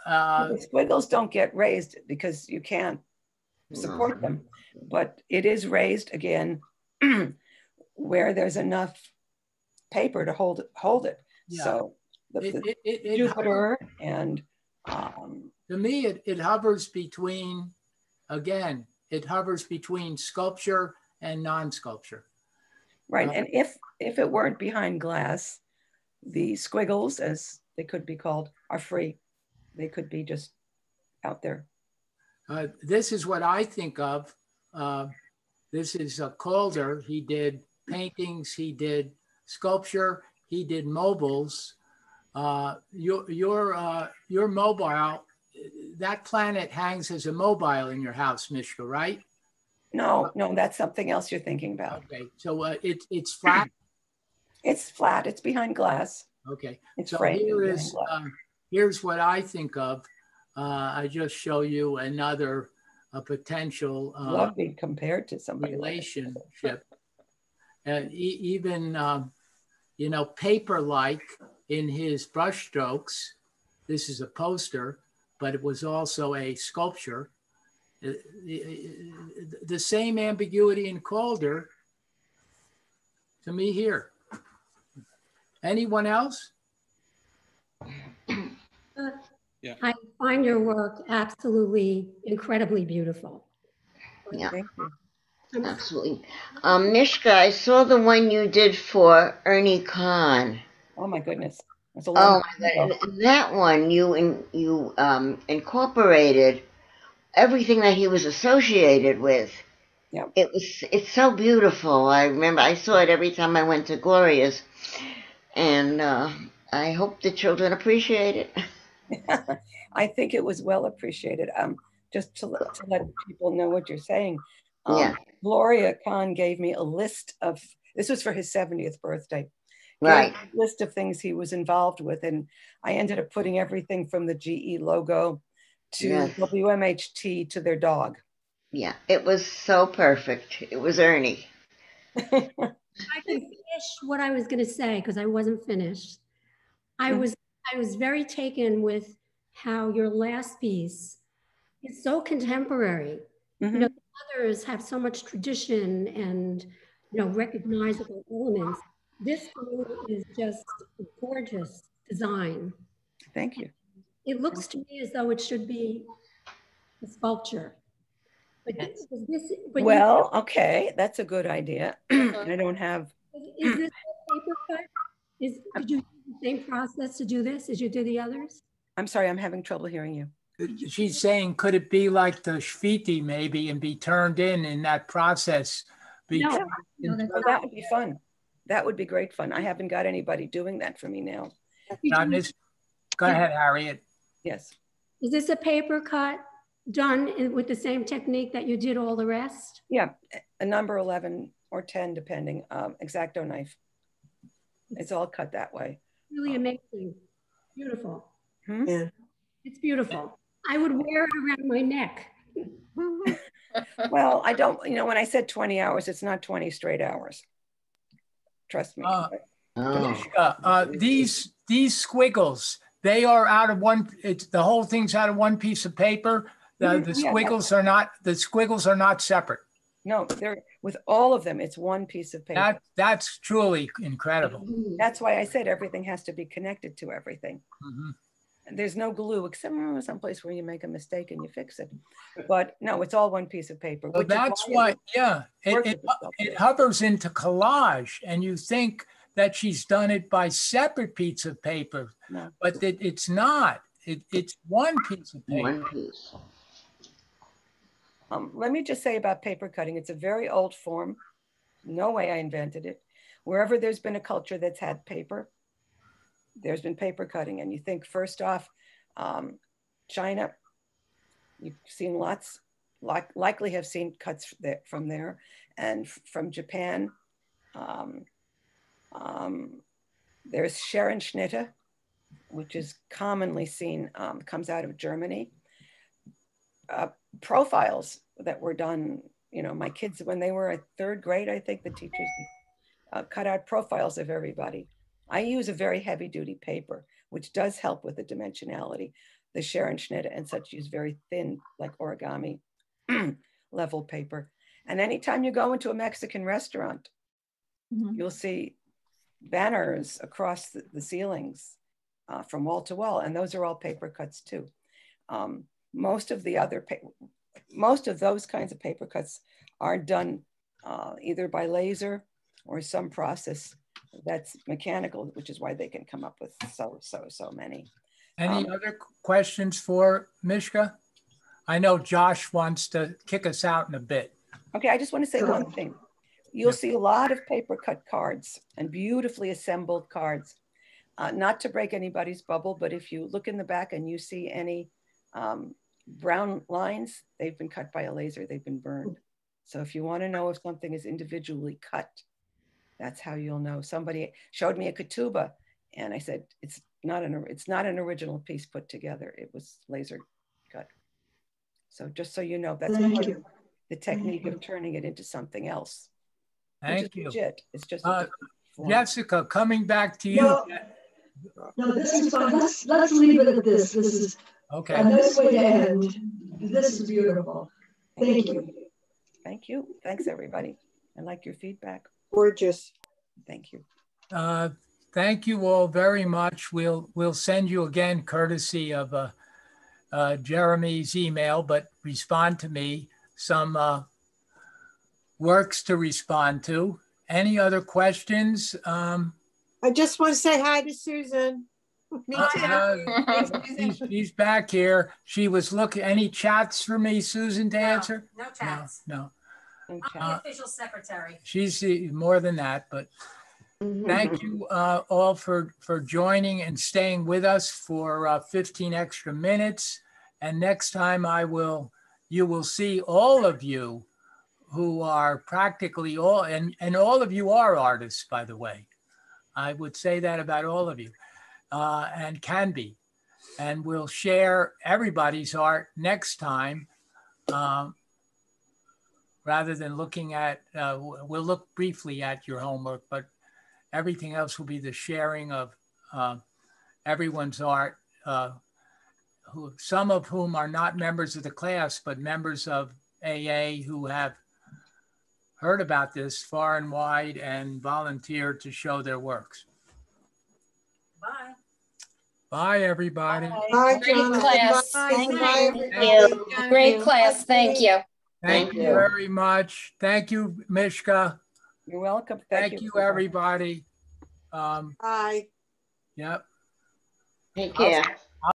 The squiggles don't get raised because you can't support them, but it is raised again where there's enough paper to hold it. Yeah. So the Jupiter and to me it hovers between, again, it hovers between sculpture and non-sculpture. Right, and if it weren't behind glass, the squiggles, as they could be called, are free. They could be just out there. This is what I think of. This is Calder. He did paintings, he did sculpture, he did mobiles. Your mobile, that planet hangs as a mobile in your house, Mishka, right? No, that's something else you're thinking about. Okay, so it's flat? It's flat, it's behind glass. Okay, it's so here's what I think of. I just show you another potential lovely compared to somebody relationship. Even paper-like in his brushstrokes. This is a poster, but it was also a sculpture. The same ambiguity in Calder to me here. Anyone else? Yeah. I find your work absolutely incredibly beautiful. Yeah, absolutely. Mishka, I saw the one you did for Ernie Kahn. Oh my goodness. That's a Oh long my God. And that one, you incorporated everything that he was associated with. Yeah. It's so beautiful. I remember I saw it every time I went to Gloria's, and I hope the children appreciate it. I think it was well appreciated. Just to let people know what you're saying. Yeah. Gloria Kahn gave me a list of, this was for his 70th birthday. Right. A list of things he was involved with. And I ended up putting everything from the GE logo to WMHT to their dog. Yeah, it was so perfect. It was Ernie. I can finish what I was going to say because I wasn't finished. I was very taken with how your last piece is so contemporary. You know, the others have so much tradition and, you know, recognizable elements. This one is just a gorgeous design. Thank you. It looks to me as though it should be a sculpture. But well, okay, that's a good idea. I don't have. Is this a paper cut? Did you use the same process to do this as you did the others? I'm sorry, I'm having trouble hearing you. She's saying, could it be like the Shviti maybe and be turned in that process? No, that would be fun. That would be great fun. I haven't got anybody doing that for me now. Go ahead, Harriet. Yes. Is this a paper cut done with the same technique that you did all the rest? Yeah, a number 11 or 10, depending, X-Acto knife. It's all cut that way. Really amazing. Beautiful. Yeah. It's beautiful. I would wear it around my neck. Well, I don't, you know, when I said 20 hours, it's not 20 straight hours. Trust me. These squiggles, they are out of one, the whole thing's out of one piece of paper. The squiggles are not separate. No, they're with all of them. It's one piece of paper. That's truly incredible. That's why I said everything has to be connected to everything. There's no glue except someplace where you make a mistake and you fix it. But no, it's all one piece of paper. So that's why, it hovers into collage, and you think that she's done it by separate pieces of paper, but it's not. It's one piece of paper. One piece. Let me just say about paper cutting, it's a very old form. No way I invented it. Wherever there's been a culture that's had paper, there's been paper cutting. And you think first off, China, you've seen lots, likely have seen cuts from there. And from Japan, there's Scherenschnitte, which is commonly seen, comes out of Germany. Profiles that were done, you know, my kids, when they were at 3rd grade, I think the teachers cut out profiles of everybody. I use a very heavy duty paper, which does help with the dimensionality. The Scherenschnitte and such use very thin, like origami level paper. And anytime you go into a Mexican restaurant, you'll see banners across the ceilings from wall to wall. And those are all paper cuts too. Most of those kinds of paper cuts are done either by laser or some process that's mechanical, which is why they can come up with so many. Any other questions for Mishka? I know Josh wants to kick us out in a bit. Okay, I just want to say one thing. You'll see a lot of paper cut cards and beautifully assembled cards. Not to break anybody's bubble, but if you look in the back and you see any brown lines, they've been cut by a laser, they've been burned. So if you want to know if something is individually cut, that's how you'll know. Somebody showed me a ketubah and I said, it's not an original piece put together. It was laser cut. So just so you know, that's part of the technique of turning it into something else. Thank you. Legit. It's just Jessica, coming back to you. No, this is fine. Let's leave it at this. This is okay. A nice way to end. This is beautiful. Thank you. Thank you. Thanks, everybody. I like your feedback. Gorgeous. Thank you. Thank you all very much. We'll send you again, courtesy of Jeremy's email, but respond to me, some works to respond to. Any other questions? I just want to say hi to Susan. Me too. She's back here. She was looking. Any chats for me, Susan, to answer? No chats. No. I'm the official secretary. She's more than that, but thank you all for joining and staying with us for 15 extra minutes. And next time you will see all of you who are practically all, and all of you are artists, by the way. I would say that about all of you, and can be. And we'll share everybody's art next time, rather than looking at, we'll look briefly at your homework, but everything else will be the sharing of everyone's art, some of whom are not members of the class, but members of AA who have heard about this far and wide and volunteered to show their works. Bye. Bye, everybody. Bye, Great John. class. Bye. Thank Bye, you. everybody. Great class. Thank you. Thank you very much. Thank you, Mishka. You're welcome. Thank you, everybody. Bye. Yep. Take care.